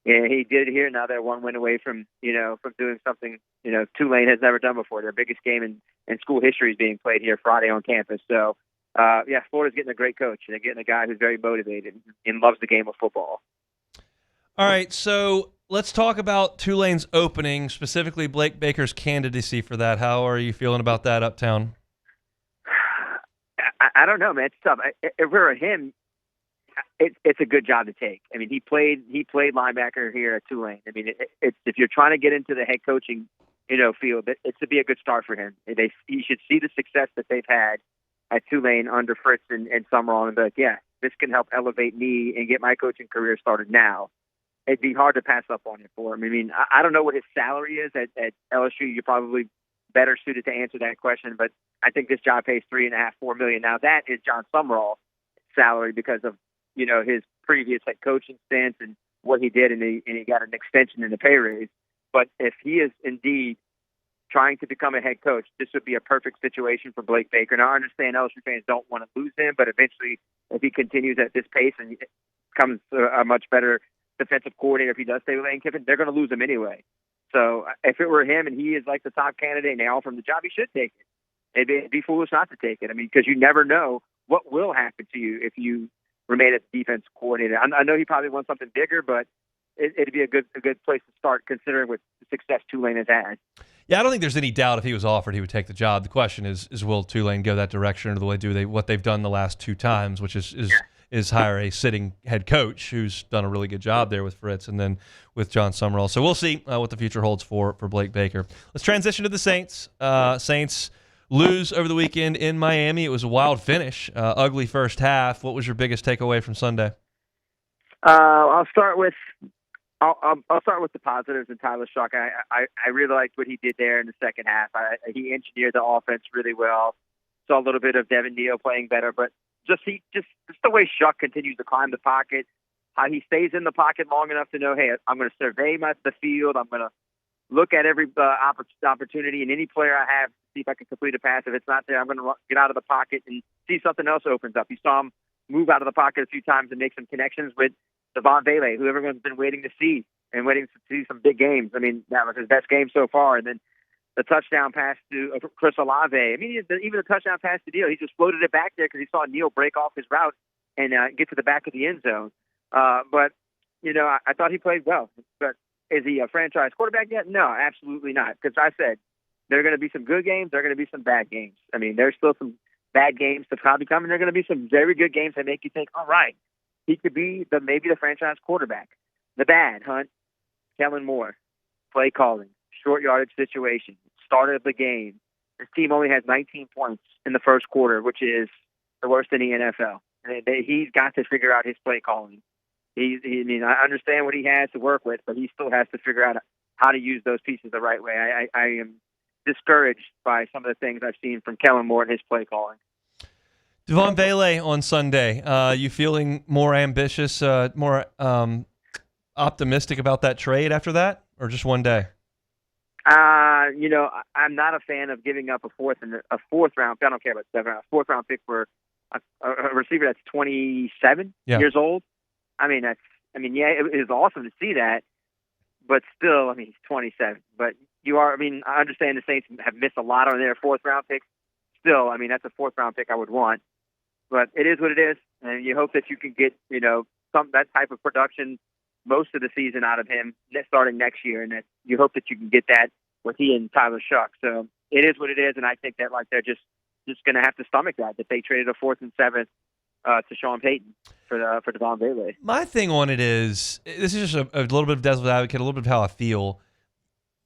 he did it here. Now they're one win away from doing something Tulane has never done before. Their biggest game in school history is being played here Friday on campus. So Florida's getting a great coach, and they're getting a guy who's very motivated and loves the game of football. All right, so let's talk about Tulane's opening, specifically Blake Baker's candidacy for that. How are you feeling about that uptown? I don't know, man. It's tough. If we're him, it's a good job to take. I mean, he played linebacker here at Tulane. I mean, it's if you're trying to get into the head coaching, field, it's to be a good start for him. He should see the success that they've had at Tulane under Fritz and Summerall and be like, yeah, this can help elevate me and get my coaching career started now. It'd be hard to pass up on it for him. I mean, I don't know what his salary is at LSU. You're probably better suited to answer that question, but I think this job pays $3.5-4 million. Now that is John Summerall's salary because of his previous head coaching stance and what he did, and he got an extension in the pay raise. But if he is indeed trying to become a head coach, this would be a perfect situation for Blake Baker. Now I understand LSU fans don't want to lose him, but eventually, if he continues at this pace and becomes a much better defensive coordinator, if he does stay with Lane Kiffin, they're going to lose him anyway. So if it were him and he is like the top candidate and they offer him the job, he should take it. It'd be foolish not to take it. I mean, because you never know what will happen to you if you remain as defense coordinator. I know he probably wants something bigger, but it'd be a good place to start considering what success Tulane has had. Yeah, I don't think there's any doubt if he was offered, he would take the job. The question is will Tulane go that direction, or the way what they've done the last two times, which is hire a sitting head coach who's done a really good job there with Fritz and then with John Summerall. So we'll see what the future holds for Blake Baker. Let's transition to the Saints. Saints lose over the weekend in Miami. It was a wild finish, ugly first half. What was your biggest takeaway from Sunday? I'll start with the positives and Tyler Shuck. I really liked what he did there in the second half. He engineered the offense really well. Saw a little bit of Devin Neal playing better, but just the way Shuck continues to climb the pocket, how he stays in the pocket long enough to know, hey, I'm going to survey the field. I'm going to look at every opportunity and any player I have, see if I can complete a pass. If it's not there, I'm going to get out of the pocket and see something else opens up. You saw him move out of the pocket a few times and make some connections with Devon Bailey, who everyone's been waiting to see and waiting to see some big games. I mean, that was his best game so far. And then the touchdown pass to Chris Olave. I mean, even the touchdown pass to Neal, he just floated it back there because he saw Neal break off his route and get to the back of the end zone. But, I thought he played well. But is he a franchise quarterback yet? No, absolutely not. Because I said there are going to be some good games. There are going to be some bad games. I mean, there's still some bad games to probably come, and there are going to be some very good games that make you think, all right, he could be maybe the franchise quarterback. The bad, Hunt, Kellen Moore, play calling, short yardage situation, start of the game. His team only has 19 points in the first quarter, which is the worst in the NFL. And he's got to figure out his play calling. I understand what he has to work with, but he still has to figure out how to use those pieces the right way. I am discouraged by some of the things I've seen from Kellen Moore and his play calling. Devon Bailey on Sunday. You feeling more ambitious, more optimistic about that trade after that, or just one day? I'm not a fan of giving up a fourth round. I don't care about 7 rounds. Fourth round pick for a receiver that's 27 years old. It is awesome to see that, but still, he's 27. But I understand the Saints have missed a lot on their fourth round picks. Still, that's a fourth round pick I would want. But it is what it is, and you hope that you can get, that type of production most of the season out of him starting next year, and that you hope that you can get that with he and Tyler Shuck. So it is what it is, and I think that they're just going to have to stomach that they traded a 4th and 7th to Sean Payton for Devon Bailey. My thing on it is, this is just a little bit of devil's advocate, a little bit of how I feel.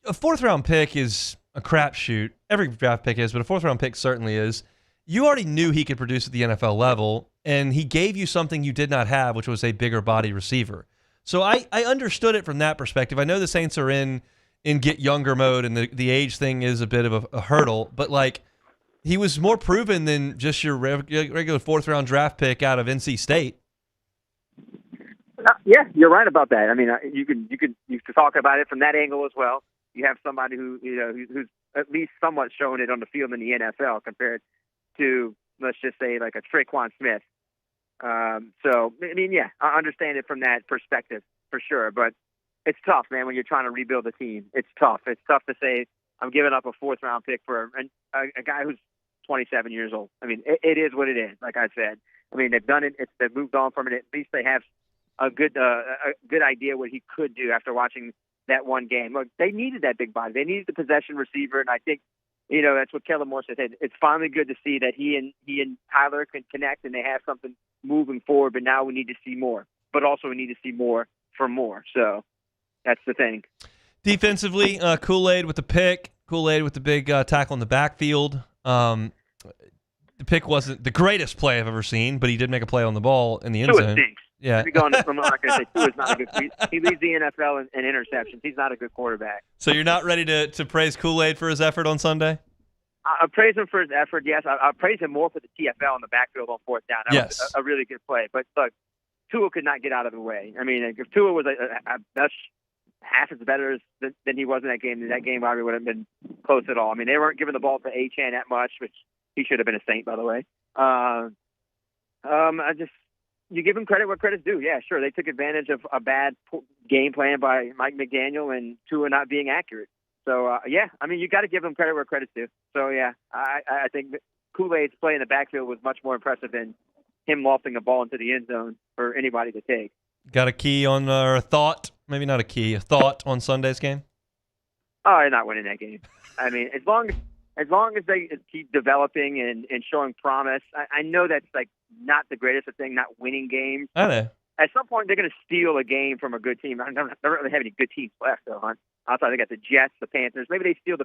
A 4th round pick is a crapshoot. Every draft pick is, but a 4th round pick certainly is. You already knew he could produce at the NFL level, and he gave you something you did not have, which was a bigger body receiver. So I understood it from that perspective. I know the Saints are in get younger mode, and the age thing is a bit of a hurdle, but he was more proven than just your regular 4th round draft pick out of NC State. Yeah, you're right about that. You can talk about it from that angle as well. You have somebody who's at least somewhat showing it on the field in the NFL compared to, let's just say, like a Traquan Smith. I understand it from that perspective for sure, but it's tough, man, when you're trying to rebuild a team. It's tough. It's tough to say I'm giving up a 4th round pick for a guy who's 27 years old. It is what it is, like I said. They've done it. They've moved on from it. At least they have a good idea what he could do after watching that one game. Look, they needed that big body. They needed the possession receiver, and I think that's what Kellen Moore said. It's finally good to see that he and Tyler can connect and they have something moving forward. But now we need to see more. But also we need to see more for more. So that's the thing. Defensively, Kool-Aid with the pick. Kool-Aid with the big tackle in the backfield. The pick wasn't the greatest play I've ever seen, but he did make a play on the ball in the end zone. Stinks. Yeah. I'm not going to say Tua is not a good. He leads the NFL in interceptions. He's not a good quarterback. So you're not ready to praise Kool-Aid for his effort on Sunday? I praise him for his effort. Yes, I praise him more for the TFL in the backfield on 4th down. That was a really good play. But look, Tua could not get out of the way. If Tua was that's half as better than he was in that game probably would have been close at all. They weren't giving the ball to Achane that much, which he should have been a Saint, by the way. You give him credit where credit's due. Yeah, sure. They took advantage of a bad game plan by Mike McDaniel and Tua not being accurate. So, you got to give him credit where credit's due. So, yeah, I think Kool-Aid's play in the backfield was much more impressive than him lofting a ball into the end zone for anybody to take. Got a key on or a thought? Maybe not a key, a thought on Sunday's game? Oh, they're not winning that game. As long as they keep developing and showing promise, I know that's not the greatest of thing, not winning games. I know. At some point, they're going to steal a game from a good team. I don't really have any good teams left, though, Hunt. Outside, they got the Jets, the Panthers. Maybe they steal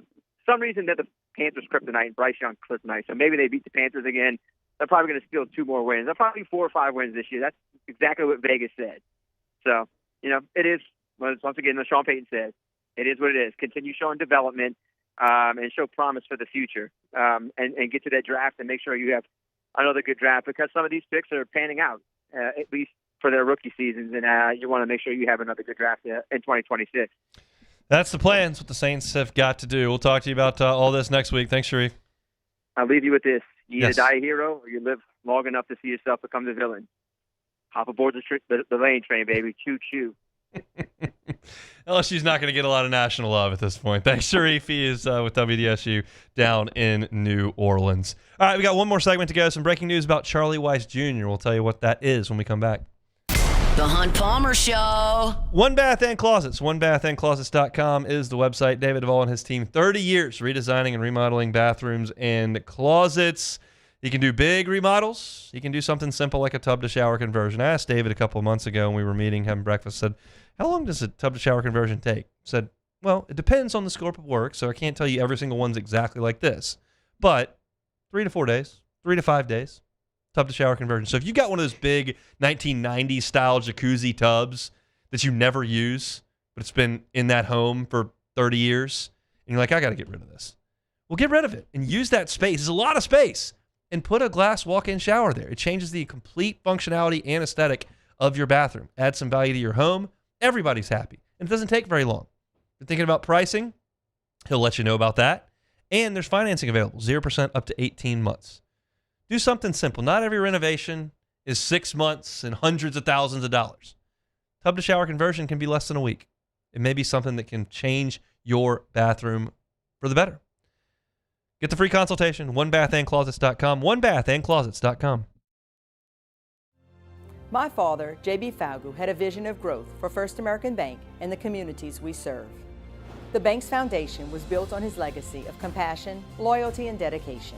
some reason they're the Panthers kryptonite and Bryce Young kryptonite. So maybe they beat the Panthers again. They're probably going to steal 2 more wins. They're probably 4 or 5 wins this year. That's exactly what Vegas said. So, it is, once again, what Sean Payton said. It is what it is. Continue showing development and show promise for the future and get to that draft and make sure you have another good draft because some of these picks are panning out, at least for their rookie seasons, and you want to make sure you have another good draft in 2026. That's the plan. That's what the Saints have got to do. We'll talk to you about all this next week. Thanks, Sheree. I'll leave you with this. You either Yes. die a hero or you live long enough to see yourself become the villain. Hop aboard the Lane train, baby. Choo-choo. LSU's not going to get a lot of national love at this point. Thanks, Sharif. He is with WDSU down in New Orleans. All right, we got one more segment to go. Some breaking news about Charlie Weiss Jr. We'll tell you what that is when we come back. The Hunt Palmer Show. One Bath and Closets. OneBathAndClosets.com is the website. David Duvall and his team, 30 years redesigning and remodeling bathrooms and closets. He can do big remodels. He can do something simple like a tub-to-shower conversion. I asked David a couple of months ago when we were meeting, having breakfast, said, how long does a tub-to-shower conversion take? Said, well, it depends on the scope of work, so I can't tell you every single one's exactly like this. But 3 to 4 days, 3 to 5 days, tub-to-shower conversion. So if you got one of those big 1990s-style jacuzzi tubs that you never use, but it's been in that home for 30 years, and you're like, I got to get rid of this. Well, get rid of it and use that space. It's a lot of space. And put a glass walk-in shower there. It changes the complete functionality and aesthetic of your bathroom. Add some value to your home. Everybody's happy. And it doesn't take very long. If you're thinking about pricing, he'll let you know about that. And there's financing available, 0% up to 18 months. Do something simple. Not every renovation is 6 months and hundreds of thousands of dollars. Tub-to-shower conversion can be less than a week. It may be something that can change your bathroom for the better. Get the free consultation, OneBathAndClosets.com, OneBathAndClosets.com. My father, J.B. Falgu, had a vision of growth for First American Bank and the communities we serve. The bank's foundation was built on his legacy of compassion, loyalty, and dedication.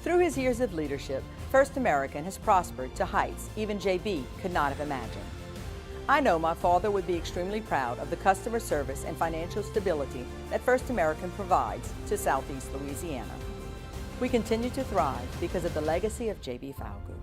Through his years of leadership, First American has prospered to heights even J.B. could not have imagined. I know my father would be extremely proud of the customer service and financial stability that First American provides to Southeast Louisiana. We continue to thrive because of the legacy of J.B. Falgu.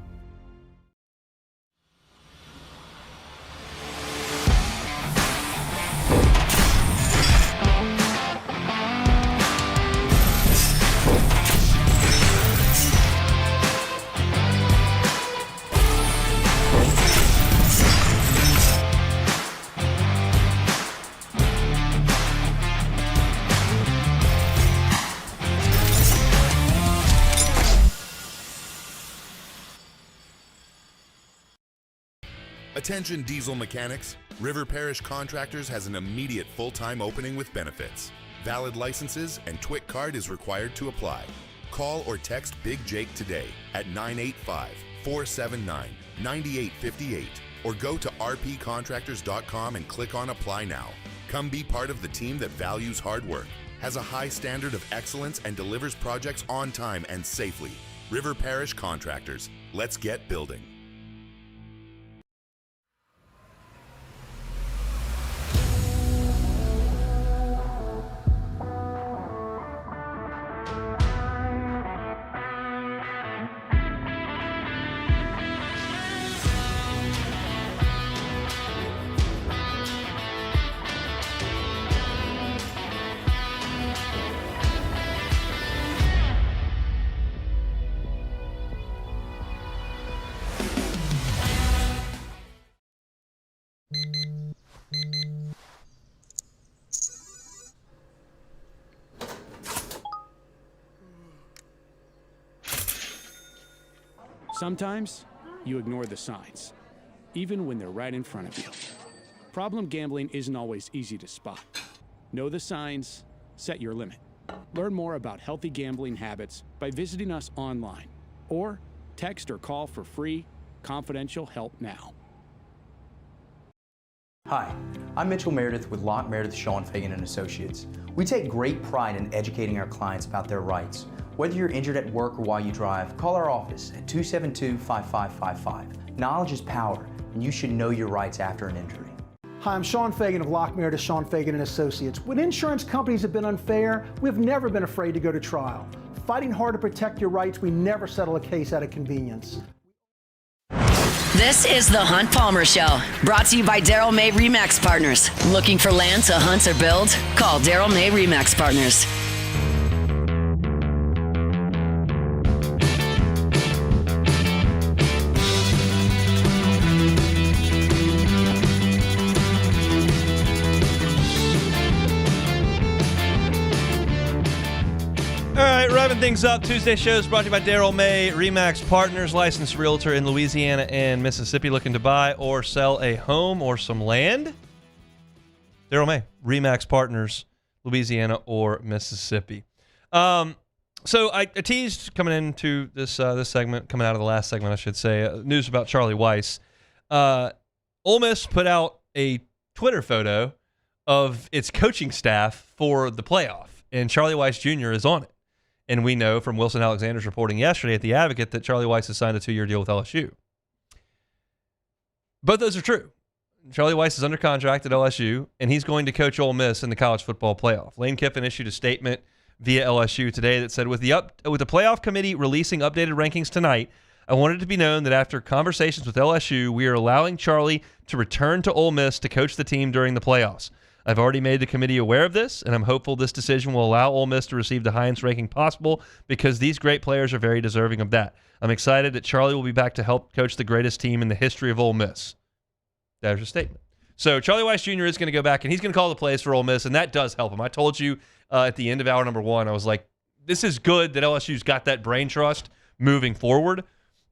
Attention diesel mechanics, River Parish Contractors has an immediate full-time opening with benefits. Valid licenses and TWIC card is required to apply. Call or text Big Jake today at 985-479-9858 or go to rpcontractors.com and click on Apply Now. Come be part of the team that values hard work, has a high standard of excellence, and delivers projects on time and safely. River Parish Contractors. Let's get building. Sometimes you ignore the signs, even when they're right in front of you. Problem gambling isn't always easy to spot. Know the signs, set your limit. Learn more about healthy gambling habits by visiting us online or text or call for free, confidential help now. Hi, I'm Mitchell Meredith with Locke Meredith, Sean Fagan & Associates. We take great pride in educating our clients about their rights. Whether you're injured at work or while you drive, call our office at 272-5555. Knowledge is power, and you should know your rights after an injury. Hi, I'm Sean Fagan of Locke Meredith, Sean Fagan & Associates. When insurance companies have been unfair, we've never been afraid to go to trial. Fighting hard to protect your rights, we never settle a case out of convenience. This is the Hunt Palmer Show, brought to you by Daryl May Remax Partners. Looking for land to hunt or build? Call Daryl May Remax Partners. Wrapping things up, Tuesday shows brought to you by Daryl May, RE/MAX Partners, licensed realtor in Louisiana and Mississippi, looking to buy or sell a home or some land. Daryl May, RE/MAX Partners, Louisiana or Mississippi. So I teased coming into this segment, coming out of the last segment, I should say, news about Charlie Weiss. Ole Miss put out a Twitter photo of its coaching staff for the playoff, and Charlie Weiss Jr. is on it. And we know from Wilson Alexander's reporting yesterday at The Advocate that Charlie Weiss has signed a 2-year deal with LSU. Both those are true. Charlie Weiss is under contract at LSU, and he's going to coach Ole Miss in the college football playoff. Lane Kiffin issued a statement via LSU today that said, with the playoff committee releasing updated rankings tonight, I wanted it to be known that after conversations with LSU, we are allowing Charlie to return to Ole Miss to coach the team during the playoffs. I've already made the committee aware of this, and I'm hopeful this decision will allow Ole Miss to receive the highest ranking possible because these great players are very deserving of that. I'm excited that Charlie will be back to help coach the greatest team in the history of Ole Miss. There's a statement. So Charlie Weiss Jr. is going to go back, and he's going to call the plays for Ole Miss, and that does help him. I told you at the end of hour number 1, I was like, this is good that LSU's got that brain trust moving forward,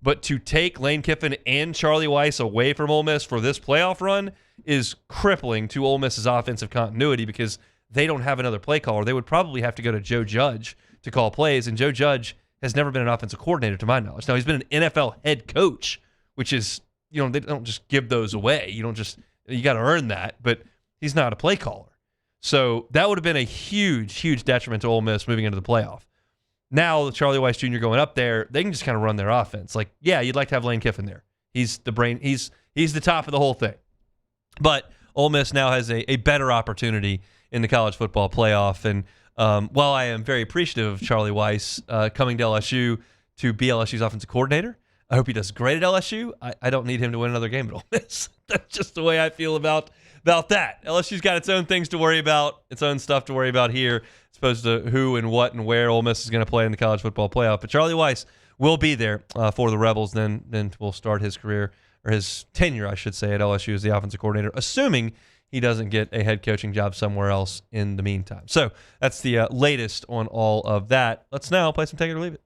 but to take Lane Kiffin and Charlie Weiss away from Ole Miss for this playoff run is crippling to Ole Miss's offensive continuity because they don't have another play caller. They would probably have to go to Joe Judge to call plays, and Joe Judge has never been an offensive coordinator to my knowledge. Now, he's been an NFL head coach, which is, they don't just give those away. You got to earn that, but he's not a play caller. So that would have been a huge, huge detriment to Ole Miss moving into the playoff. Now, Charlie Weiss Jr. going up there, they can just kind of run their offense. Like, yeah, you'd like to have Lane Kiffin there. He's the brain. He's the top of the whole thing. But Ole Miss now has a better opportunity in the college football playoff. And while I am very appreciative of Charlie Weiss coming to LSU to be LSU's offensive coordinator, I hope he does great at LSU. I don't need him to win another game at Ole Miss. That's just the way I feel about that. LSU's got its own things to worry about, its own stuff to worry about here, as opposed to who and what and where Ole Miss is going to play in the college football playoff. But Charlie Weiss will be there for the Rebels. Then will start his career, or his tenure, I should say, at LSU as the offensive coordinator, assuming he doesn't get a head coaching job somewhere else in the meantime. So that's the latest on all of that. Let's now play some Take It or Leave It.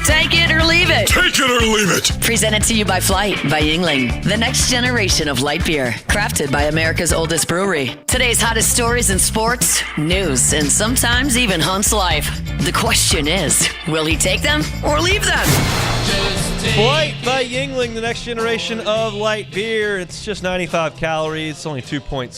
Take it or leave it. Take it or leave it. Presented to you by Flight by Yingling, the next generation of light beer, crafted by America's oldest brewery. Today's hottest stories in sports, news, and sometimes even Hunt's life. The question is, will he take them or leave them? Flight by Yingling, the next generation of light beer. It's just 95 calories. It's only 2.6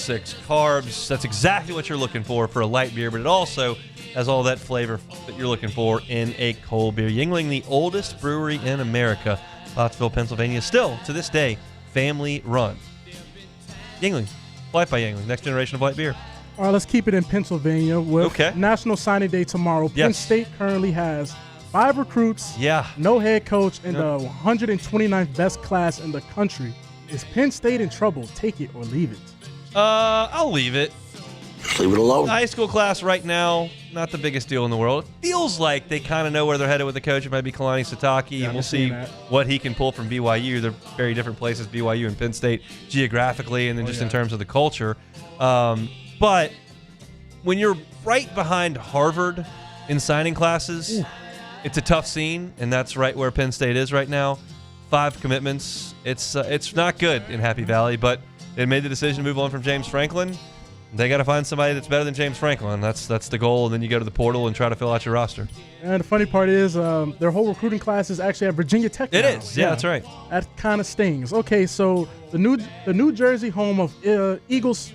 carbs. That's exactly what you're looking for a light beer, but it also has all that flavor that you're looking for in a cold beer. Yingling, the oldest brewery in America, Pottsville, Pennsylvania, still to this day family run. Yingling, Flight by Yingling, next generation of light beer. All right, let's keep it in Pennsylvania with National Signing Day tomorrow. Penn State currently has 5 recruits, no head coach, and the 129th best class in the country. Is Penn State in trouble? Take it or leave it. I'll leave it. Leave it alone. The high school class right now, not the biggest deal in the world. It feels like they kind of know where they're headed with the coach. It might be Kalani Sitake, and we'll see what he can pull from BYU. They're very different places, BYU and Penn State, geographically, and then in terms of the culture. But when you're right behind Harvard in signing classes, it's a tough scene, and that's right where Penn State is right now. 5 commitments. It's not good in Happy Valley, but they made the decision to move on from James Franklin. They got to find somebody that's better than James Franklin. That's the goal, and then you go to the portal and try to fill out your roster. And the funny part is their whole recruiting class is actually at Virginia Tech now. It is. Yeah, that's right. That kind of stings. Okay, so the New Jersey home of Eagles.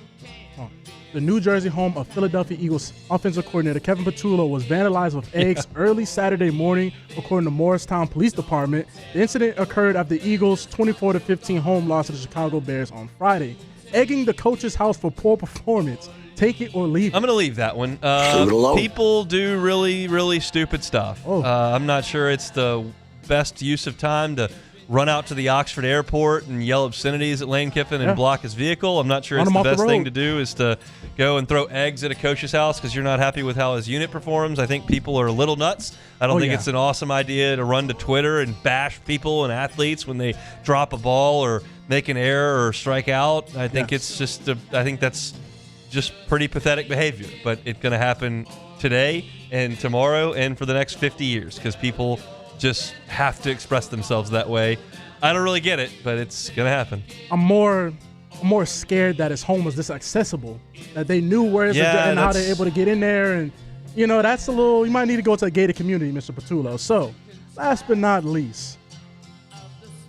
The New Jersey home of Philadelphia Eagles offensive coordinator Kevin Patullo was vandalized with eggs early Saturday morning, according to Morristown Police Department. The incident occurred after the Eagles' 24-15 home loss to the Chicago Bears on Friday. Egging the coach's house for poor performance. Take it or leave it. I'm going to leave that one. People do really, really stupid stuff. I'm not sure it's the best use of time to run out to the Oxford airport and yell obscenities at Lane Kiffin and block his vehicle. I'm not sure it's the best thing to do is to go and throw eggs at a coach's house because you're not happy with how his unit performs. I think people are a little nuts. I don't think it's an awesome idea to run to Twitter and bash people and athletes when they drop a ball or make an error or strike out. I think it's just I think that's just pretty pathetic behavior, but it's going to happen today and tomorrow and for the next 50 years because people just have to express themselves that way. I don't really get it, but it's going to happen. I'm more scared that his home was this accessible, that they knew where it's and how they're able to get in there. And, that's a little – you might need to go to a gated community, Mr. Patullo. So, last but not least,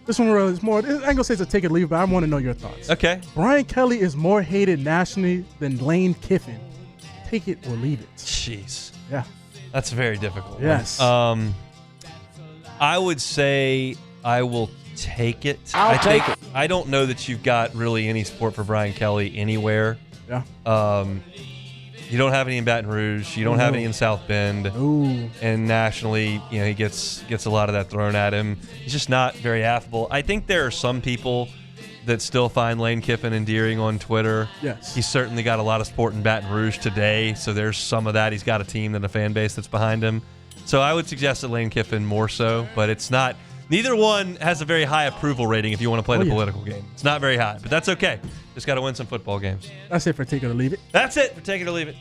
this one really is more – I ain't going to say it's a take it or leave it, but I want to know your thoughts. Okay. Brian Kelly is more hated nationally than Lane Kiffin. Take it or leave it. Jeez. Yeah. That's very difficult. Yes. I would say I will take it. I'll take it. I don't know that you've got really any support for Brian Kelly anywhere. Yeah. You don't have any in Baton Rouge. You don't have any in South Bend. Ooh. And nationally, he gets a lot of that thrown at him. He's just not very affable. I think there are some people that still find Lane Kiffin endearing on Twitter. Yes. He's certainly got a lot of support in Baton Rouge today, so there's some of that. He's got a team and a fan base that's behind him. So I would suggest that Lane Kiffin more so, but it's not. Neither one has a very high approval rating if you want to play the political game. It's not very high, but that's okay. Just got to win some football games. That's it for Take It or Leave It. That's it for Take It or Leave It.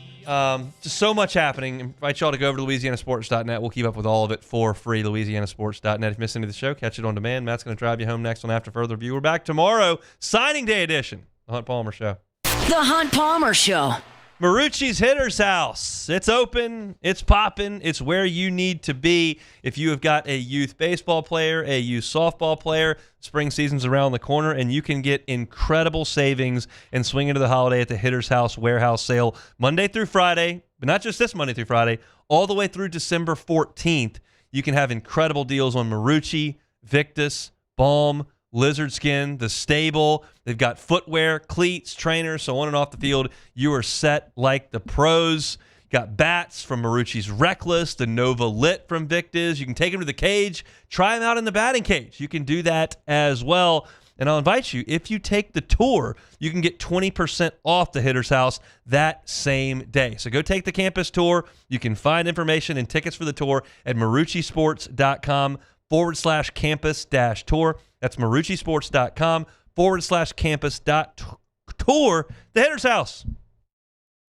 Just so much happening. I invite y'all to go over to LouisianaSports.net. We'll keep up with all of it for free. LouisianaSports.net. If you missed any of the show, catch it on demand. Matt's going to drive you home next on After Further Review. We're back tomorrow, signing day edition, The Hunt Palmer Show. The Hunt Palmer Show. Marucci's Hitter's House. It's open. It's popping. It's where you need to be if you have got a youth baseball player, a youth softball player. Spring season's around the corner, and you can get incredible savings and swing into the holiday at the Hitter's House warehouse sale Monday through Friday, but not just this Monday through Friday, all the way through December 14th. You can have incredible deals on Marucci, Victus, Balm, Lizard Skin, the stable. They've got footwear, cleats, trainers, so on and off the field. You are set like the pros. Got bats from Marucci's Reckless, the Nova Lit from Victus. You can take them to the cage, try them out in the batting cage. You can do that as well. And I'll invite you, if you take the tour, you can get 20% off the Hitter's House that same day. So go take the campus tour. You can find information and tickets for the tour at maruccisports.com/campus-tour. That's maruccisports.com/campus.tour. The Hitter's House.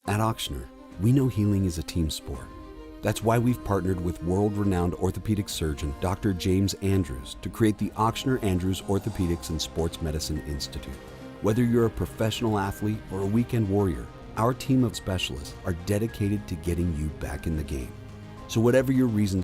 At Ochsner, we know healing is a team sport. That's why we've partnered with world-renowned orthopedic surgeon Dr. James Andrews to create the Ochsner Andrews Orthopedics and Sports Medicine Institute. Whether you're a professional athlete or a weekend warrior, our team of specialists are dedicated to getting you back in the game. So whatever your reason